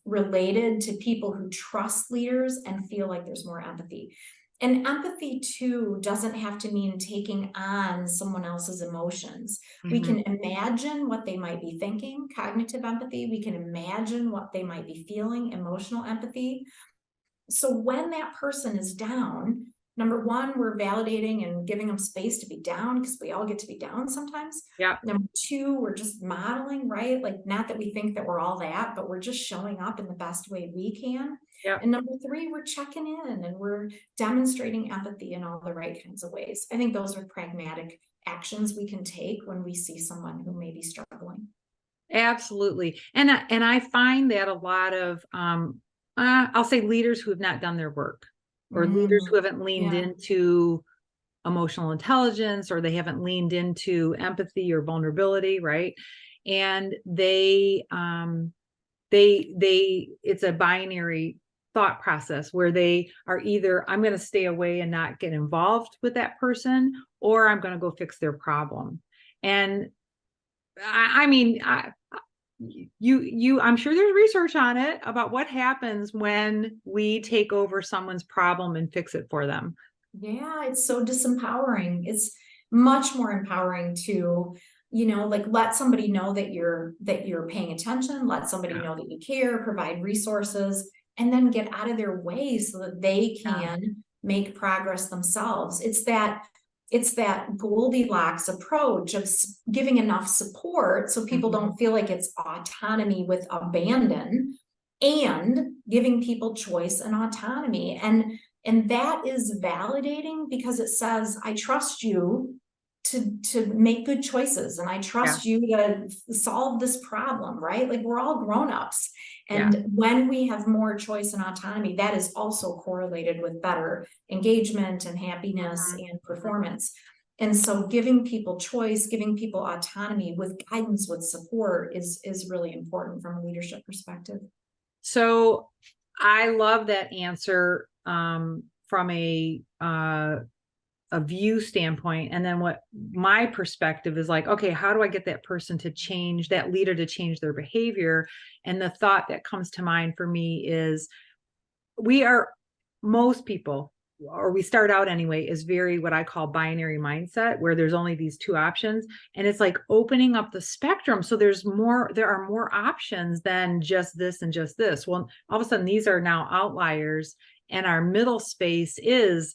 related to people who trust leaders and feel like there's more empathy. And empathy, too, doesn't have to mean taking on someone else's emotions. We can imagine what they might be thinking, cognitive empathy. We can imagine what they might be feeling, emotional empathy. So when that person is down, Number one, we're validating and giving them space to be down, because we all get to be down sometimes. Yeah. Number two, we're just modeling, right? Like, not that we think that we're all that, but we're just showing up in the best way we can. Yeah. And number three, we're checking in and we're demonstrating empathy in all the right kinds of ways. I think those are pragmatic actions we can take when we see someone who may be struggling. Absolutely. And I find that a lot of, I'll say leaders who have not done their work, or leaders who haven't leaned Yeah. into emotional intelligence, or they haven't leaned into empathy or vulnerability, right? And it's a binary thought process where they are either, I'm going to stay away and not get involved with that person, or I'm going to go fix their problem. And I mean, I'm sure there's research on it about what happens when we take over someone's problem and fix it for them. Yeah, it's so disempowering. It's much more empowering to, like, let somebody know that you're paying attention, let somebody know that you care, provide resources, and then get out of their way so that they can make progress themselves. It's that Goldilocks approach of giving enough support so people don't feel like it's autonomy with abandon, and giving people choice and autonomy. And that is validating, because it says, I trust you to make good choices, and I trust you to solve this problem, right? Like, we're all grown-ups. And when we have more choice and autonomy, that is also correlated with better engagement and happiness and performance. And so giving people choice, giving people autonomy with guidance, with support is really important from a leadership perspective. So I love that answer from a view standpoint. And then what my perspective is like, okay, how do I get that person to change, that leader to change their behavior? And the thought that comes to mind for me is most people, or we start out anyway, is very what I call binary mindset, where there's only these two options. And it's like opening up the spectrum. So there are more options than just this and just this. Well, all of a sudden, these are now outliers. And our middle space is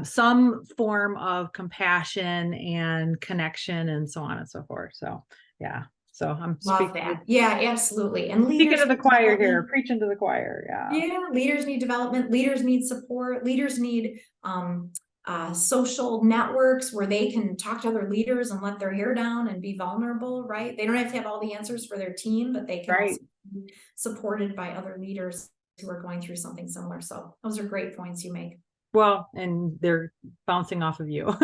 some form of compassion and connection and so on and so forth. So, yeah. So I'm Love that. Yeah, absolutely. And leaders speaking to the choir here, preaching to the choir. Yeah, leaders need development, leaders need support, leaders need social networks where they can talk to other leaders and let their hair down and be vulnerable, right? They don't have to have all the answers for their team, but they can also be supported by other leaders who are going through something similar. So those are great points you make. Well, and they're bouncing off of you.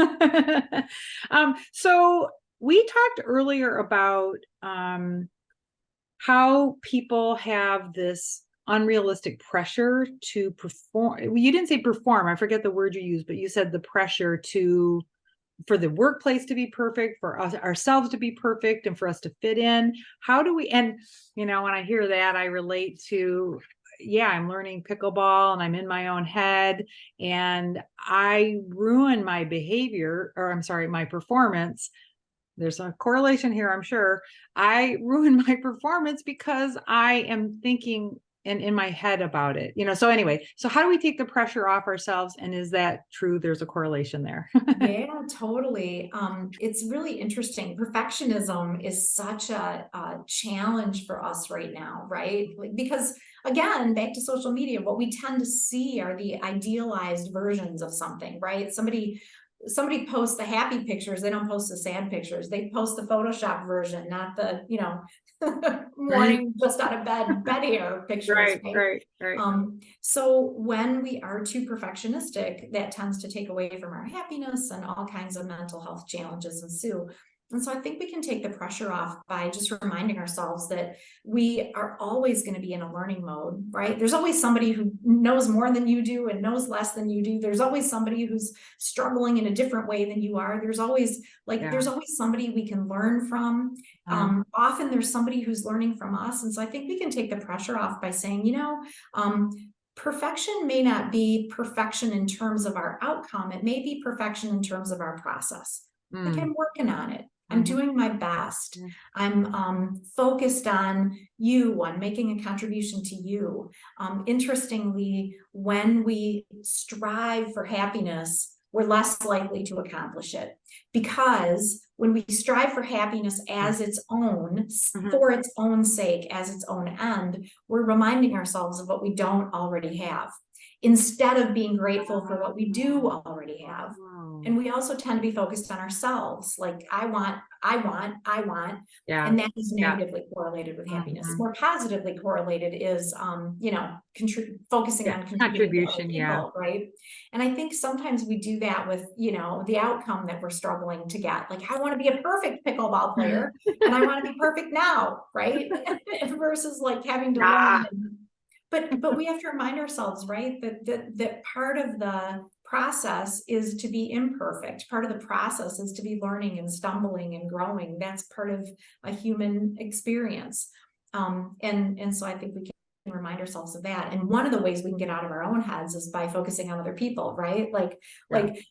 So we talked earlier about how people have this unrealistic pressure to perform. You didn't say perform. I forget the word you used, but you said the pressure for the workplace to be perfect, for us ourselves to be perfect, and for us to fit in. How do we, and when I hear that, I relate to, I'm learning pickleball and I'm in my own head and I ruin my behavior, or I'm sorry, my performance. There's a correlation here, I'm sure. I ruin my performance because I am thinking and in my head about it, so anyway, so how do we take the pressure off ourselves? And is that true? There's a correlation there. Yeah, totally. It's really interesting. Perfectionism is such a challenge for us right now, right? Because again, back to social media, what we tend to see are the idealized versions of something, right? Somebody posts the happy pictures, they don't post the sad pictures. They post the Photoshop version, not the, morning just out of bed hair pictures. Right. So when we are too perfectionistic, that tends to take away from our happiness, and all kinds of mental health challenges ensue. And so I think we can take the pressure off by just reminding ourselves that we are always going to be in a learning mode, right? There's always somebody who knows more than you do and knows less than you do. There's always somebody who's struggling in a different way than you are. There's always somebody we can learn from. Often there's somebody who's learning from us. And so I think we can take the pressure off by saying, perfection may not be perfection in terms of our outcome. It may be perfection in terms of our process. Like, I'm working on it. I'm doing my best. I'm focused on you, on making a contribution to you. Interestingly, when we strive for happiness, we're less likely to accomplish it, because when we strive for happiness as its own, for its own sake, as its own end, we're reminding ourselves of what we don't already have, instead of being grateful for what we do already have. And we also tend to be focused on ourselves, like I want, Yeah. and that is negatively correlated with happiness. More positively correlated is, focusing on contributing to other people, right? And I think sometimes we do that with, the outcome that we're struggling to get. Like, I want to be a perfect pickleball player, and I want to be perfect now, right? Versus like having to learn. But we have to remind ourselves, right, that part of the process is to be imperfect. Part of the process is to be learning and stumbling and growing. That's part of a human experience. And so I think we can remind ourselves of that. And one of the ways we can get out of our own heads is by focusing on other people, right? Like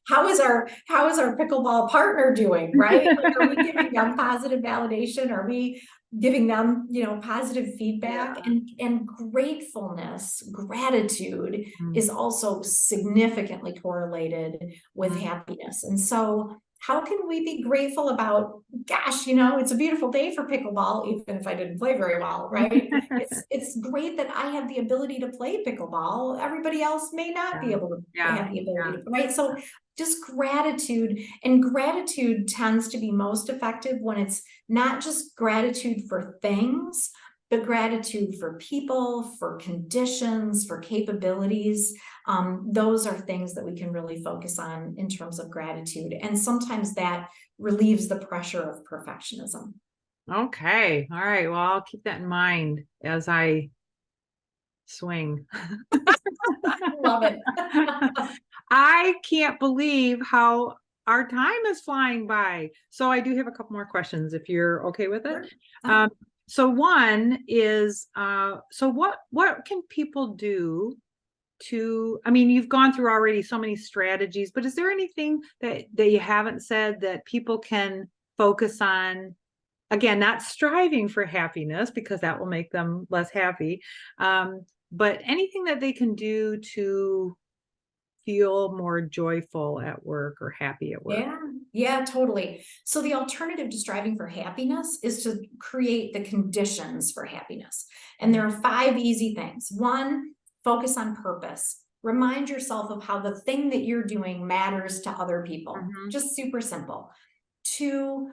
how is our pickleball partner doing, right? Like, are we giving them positive validation? Are we giving them, positive feedback? And gratefulness, gratitude is also significantly correlated with happiness. And so how can we be grateful about, gosh, it's a beautiful day for pickleball, even if I didn't play very well, right? It's great that I have the ability to play pickleball. Everybody else may not be able to have the ability to, right? So just gratitude, and gratitude tends to be most effective when it's not just gratitude for things, but gratitude for people, for conditions, for capabilities. Those are things that we can really focus on in terms of gratitude. And sometimes that relieves the pressure of perfectionism. Okay. All right. Well, I'll keep that in mind as I swing. Love it. I can't believe how our time is flying by. So I do have a couple more questions if you're okay with it. Sure. So one is, so what can people do to, I mean, you've gone through already so many strategies, but is there anything that you haven't said that people can focus on? Again, not striving for happiness, because that will make them less happy. But anything that they can do to feel more joyful at work or happy at work. Yeah, totally. So the alternative to striving for happiness is to create the conditions for happiness. And there are 5 easy things. 1, focus on purpose. Remind yourself of how the thing that you're doing matters to other people. Just super simple. 2,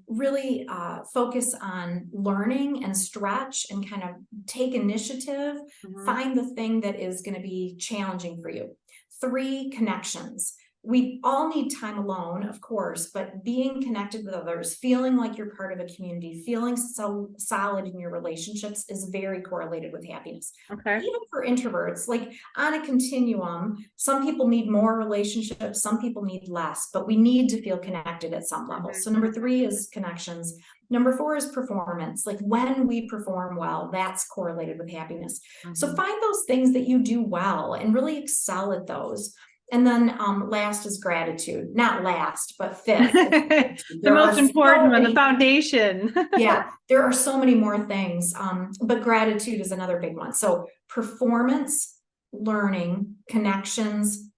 really focus on learning and stretch and kind of take initiative. Find the thing that is going to be challenging for you. 3, connections. We all need time alone, of course, but being connected with others, feeling like you're part of a community, feeling so solid in your relationships is very correlated with happiness. Okay. Even for introverts, like on a continuum, some people need more relationships, some people need less, but we need to feel connected at some level. So number 3 is connections. Number 4 is performance. Like when we perform well, that's correlated with happiness. So find those things that you do well and really excel at those. And then last is gratitude. Not last, but 5th. The most important one, the foundation. Yeah, there are so many more things, but gratitude is another big one. So performance, learning, connections,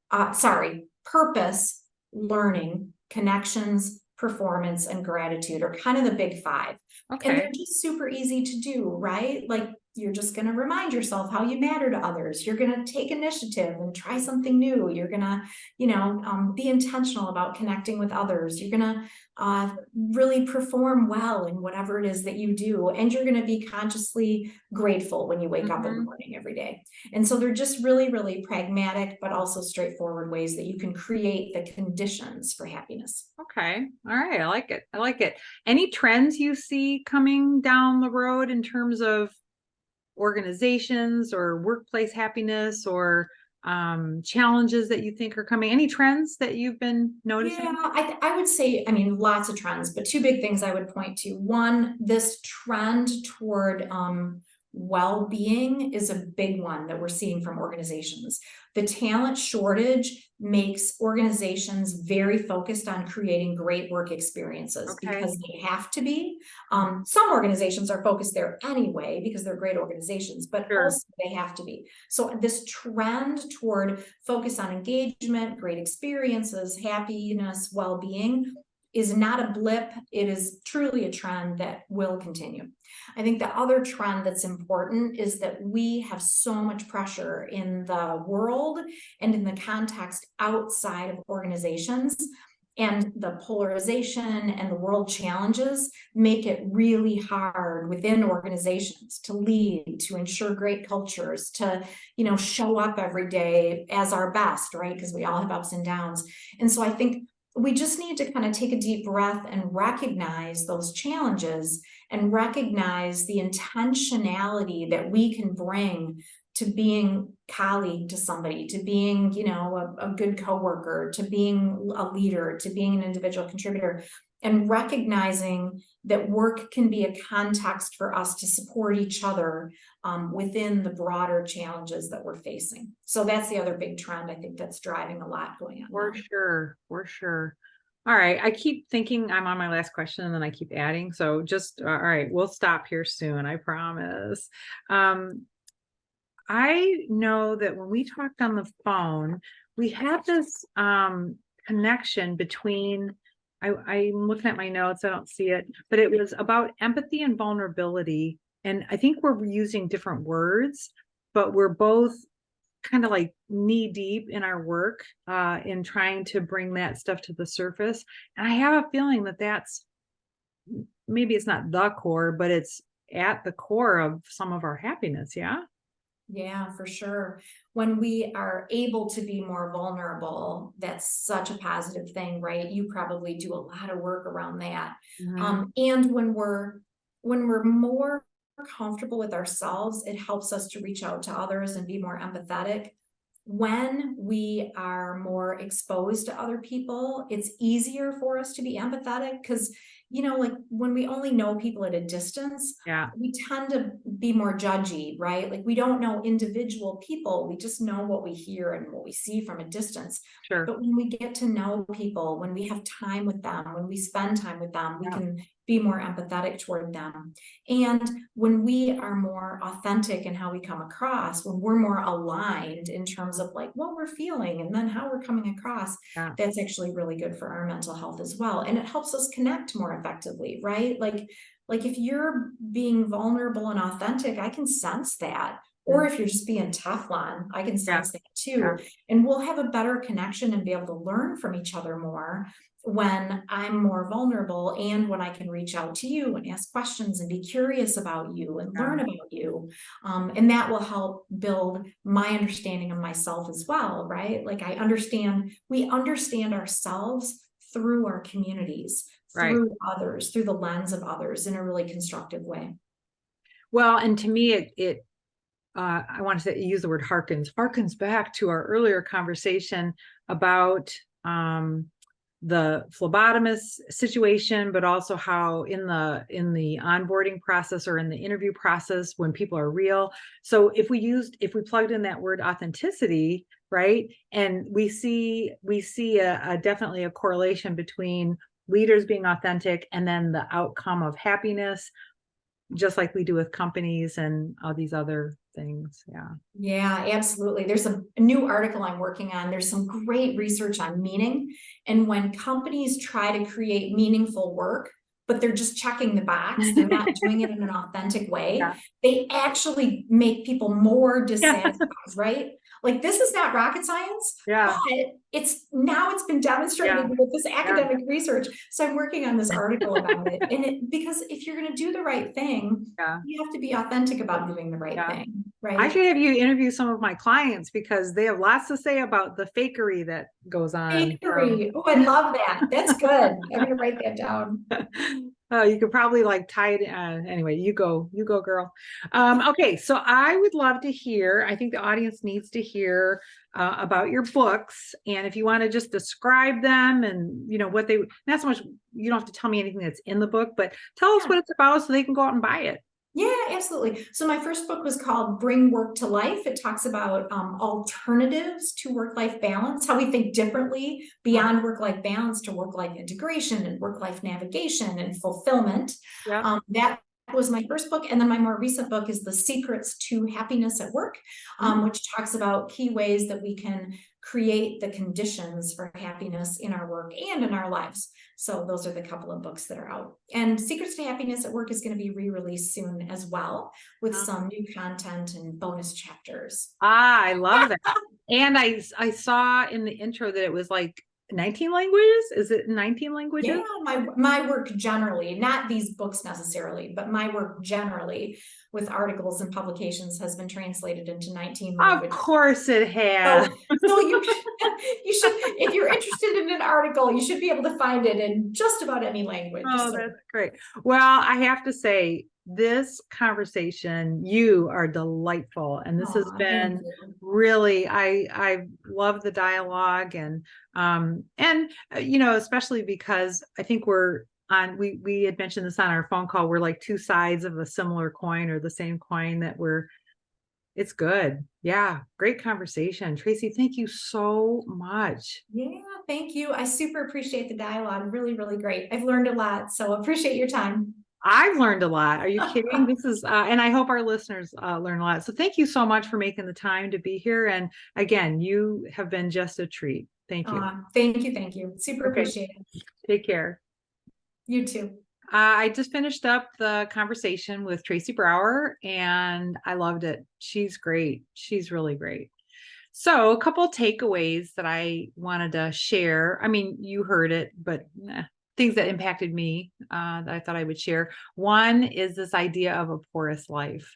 purpose, learning, connections, performance, and gratitude are kind of the big 5. Okay. And they're just super easy to do, right? Like you're just going to remind yourself how you matter to others. You're going to take initiative and try something new. You're going to, be intentional about connecting with others. You're going to really perform well in whatever it is that you do. And you're going to be consciously grateful when you wake up in the morning every day. And so they're just really, really pragmatic, but also straightforward ways that you can create the conditions for happiness. Okay. All right. I like it. I like it. Any trends you see coming down the road in terms of organizations or workplace happiness or challenges that you think are coming? Any trends that you've been noticing? Yeah, I would say, lots of trends, but 2 big things I would point to. 1, this trend toward Well-being is a big one that we're seeing from organizations. The talent shortage makes organizations very focused on creating great work experiences because they have to be. Some organizations are focused there anyway because they're great organizations, but also they have to be. So this trend toward focus on engagement, great experiences, happiness, well-being is not a blip. It is truly a trend that will continue. I think the other trend that's important is that we have so much pressure in the world and in the context outside of organizations, and the polarization and the world challenges make it really hard within organizations to lead, to ensure great cultures, to, show up every day as our best, right? Because we all have ups and downs. And so I think we just need to kind of take a deep breath and recognize those challenges and recognize the intentionality that we can bring to being colleague to somebody, to being, a good coworker, to being a leader, to being an individual contributor, and recognizing that work can be a context for us to support each other within the broader challenges that we're facing. So that's the other big trend I think that's driving a lot going on. For sure. All right. I keep thinking I'm on my last question and then I keep adding. So all right, we'll stop here soon. I promise. I know that when we talked on the phone, we had this connection between, I'm looking at my notes, I don't see it, but it was about empathy and vulnerability. And I think we're using different words, but we're both kind of like knee deep in our work in trying to bring that stuff to the surface. And I have a feeling that that's, maybe it's not the core, but it's at the core of some of our happiness. Yeah. Yeah, for sure. When we are able to be more vulnerable, that's such a positive thing, right? You probably do a lot of work around that. And when we're more comfortable with ourselves, it helps us to reach out to others and be more empathetic. When we are more exposed to other people, it's easier for us to be empathetic because, like when we only know people at a distance, we tend to be more judgy, right? Like we don't know individual people. We just know what we hear and what we see from a distance. But when we get to know people, when we have time with them, when we spend time with them, we can be more empathetic toward them. And when we are more authentic in how we come across, when we're more aligned in terms of like what we're feeling and then how we're coming across, that's actually really good for our mental health as well. And it helps us connect more effectively, right? Like if you're being vulnerable and authentic, I can sense that. Or if you're just being Teflon, I can sense that too. And we'll have a better connection and be able to learn from each other more when I'm more vulnerable and when I can reach out to you and ask questions and be curious about you and learn about you. And that will help build my understanding of myself as well, right? Like we understand ourselves through our communities, through others, through the lens of others in a really constructive way. Well, and to me, I want to use the word harkens back to our earlier conversation about the phlebotomist situation, but also how in the onboarding process or in the interview process when people are real. So if we plugged in that word authenticity, right, and we see definitely a correlation between leaders being authentic and then the outcome of happiness, just like we do with companies and all these other things. Yeah, absolutely. There's a new article I'm working on. There's some great research on meaning. And when companies try to create meaningful work, but they're just checking the box, they're not doing it in an authentic way, they actually make people more dissatisfied, right? Like this is not rocket science, but it's been demonstrated with this academic research. So I'm working on this article about it. And because if you're going to do the right thing, you have to be authentic about doing the right thing, right? I should have you interview some of my clients because they have lots to say about the fakery that goes on. Fakery. Oh, I love that. That's good. I'm going to write that down. You could probably like tie it. Anyway, you go, girl. Okay, so I would love to hear. I think the audience needs to hear about your books, and if you want to just describe them and what they. Not so much. You don't have to tell me anything that's in the book, but tell us what it's about so they can go out and buy it. Yeah, absolutely. So my first book was called Bring Work to Life. It talks about alternatives to work-life balance, how we think differently beyond work-life balance to work-life integration and work-life navigation and fulfillment. Yeah. That was my first book. And then my more recent book is The Secrets to Happiness at Work, which talks about key ways that we can create the conditions for happiness in our work and in our lives. So those are the couple of books that are out. And Secrets to Happiness at Work is going to be re-released soon as well, with some new content and bonus chapters. I love that. And I saw in the intro that it was like 19 languages. Is it 19 languages? Yeah, my work generally, not these books necessarily, but my work generally with articles and publications has been translated into 19 languages. Of course it has. So you should, if you're interested in an article, you should be able to find it in just about any language. Oh, that's great. Well, I have to say, this conversation, you are delightful. And this has been really, I love the dialogue and especially because I think we had mentioned this on our phone call. We're like two sides of a similar coin or the same coin it's good. Yeah. Great conversation. Tracy, thank you so much. Yeah, thank you. I super appreciate the dialogue. Really, really great. I've learned a lot. So appreciate your time. I've learned a lot. Are you kidding? This is, and I hope our listeners learn a lot. So thank you so much for making the time to be here. And again, you have been just a treat. Thank you. Thank you. Thank you. Super appreciate it. Take care. You too. I just finished up the conversation with Tracy Brower and I loved it. She's great. She's really great. So a couple of takeaways that I wanted to share. I mean, you heard it, but things that impacted me that I thought I would share. One is this idea of a porous life.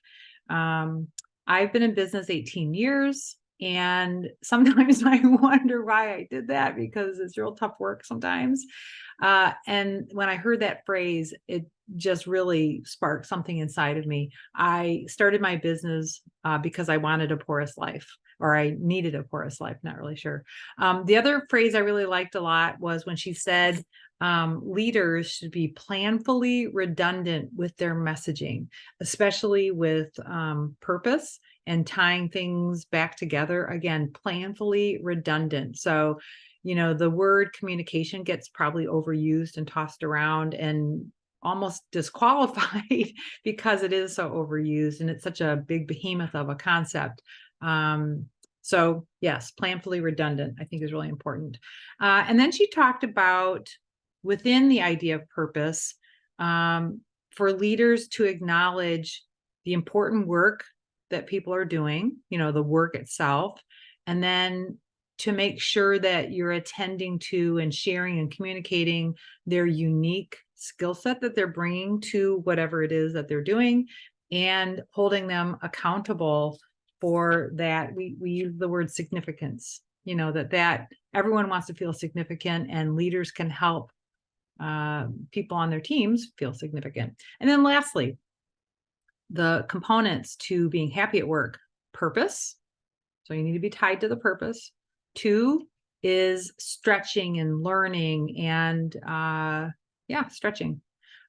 I've been in business 18 years. And sometimes I wonder why I did that, because it's real tough work sometimes. And when I heard that phrase, it just really sparked something inside of me. I started my business because I wanted a porous life, or I needed a porous life, not really sure. The other phrase I really liked a lot was when she said, leaders should be planfully redundant with their messaging, especially with purpose and tying things back together. Again, planfully redundant. So, the word communication gets probably overused and tossed around and almost disqualified because it is so overused and it's such a big behemoth of a concept. So yes, planfully redundant, I think is really important. And then she talked about within the idea of purpose, for leaders to acknowledge the important work that people are doing, the work itself, and then to make sure that you're attending to and sharing and communicating their unique skill set that they're bringing to whatever it is that they're doing, and holding them accountable for that. We use the word significance, that everyone wants to feel significant, and leaders can help people on their teams feel significant. And then lastly, the components to being happy at work: purpose. So you need to be tied to the purpose. 2 is stretching and learning and stretching.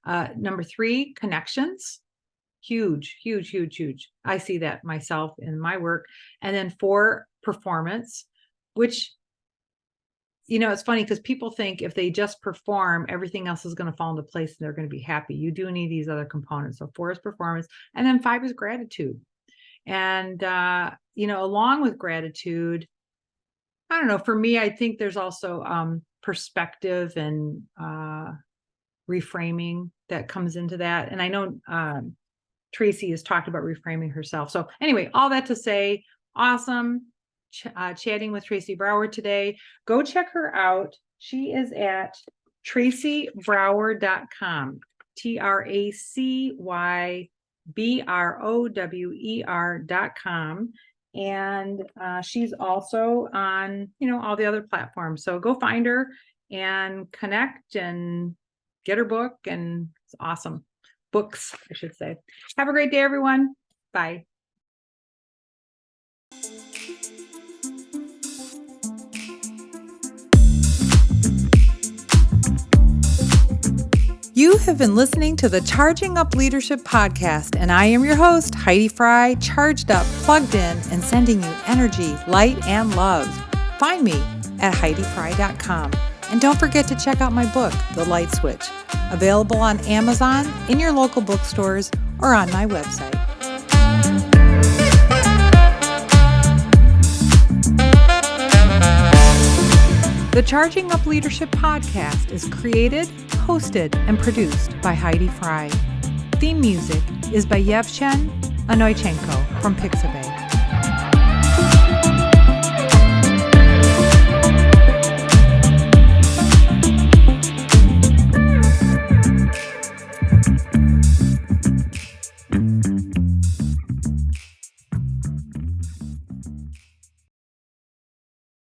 Number 3, connections. Huge, huge, huge, huge. I see that myself in my work. And then 4, performance, which, it's funny because people think if they just perform, everything else is going to fall into place and they're going to be happy. You do need these other components. So 4 is performance. And then 5 is gratitude. And, along with gratitude, I don't know, for me, I think there's also perspective and reframing that comes into that. And I know Tracy has talked about reframing herself. So anyway, all that to say, awesome chatting with Tracy Brower today. Go check her out. She is at tracybrower.com, TracyBrower.com. And she's also on, all the other platforms. So go find her and connect and get her book. And it's awesome. Books, I should say. Have a great day, everyone. Bye. You have been listening to the Charging Up Leadership podcast, and I am your host, Heidi Frye, charged up, plugged in, and sending you energy, light, and love. Find me at HeidiFrye.com. And don't forget to check out my book, The Light Switch, available on Amazon, in your local bookstores, or on my website. The Charging Up Leadership podcast is created, hosted, and produced by Heidi Frye. Theme music is by Yevchen Anoychenko from Pixabay.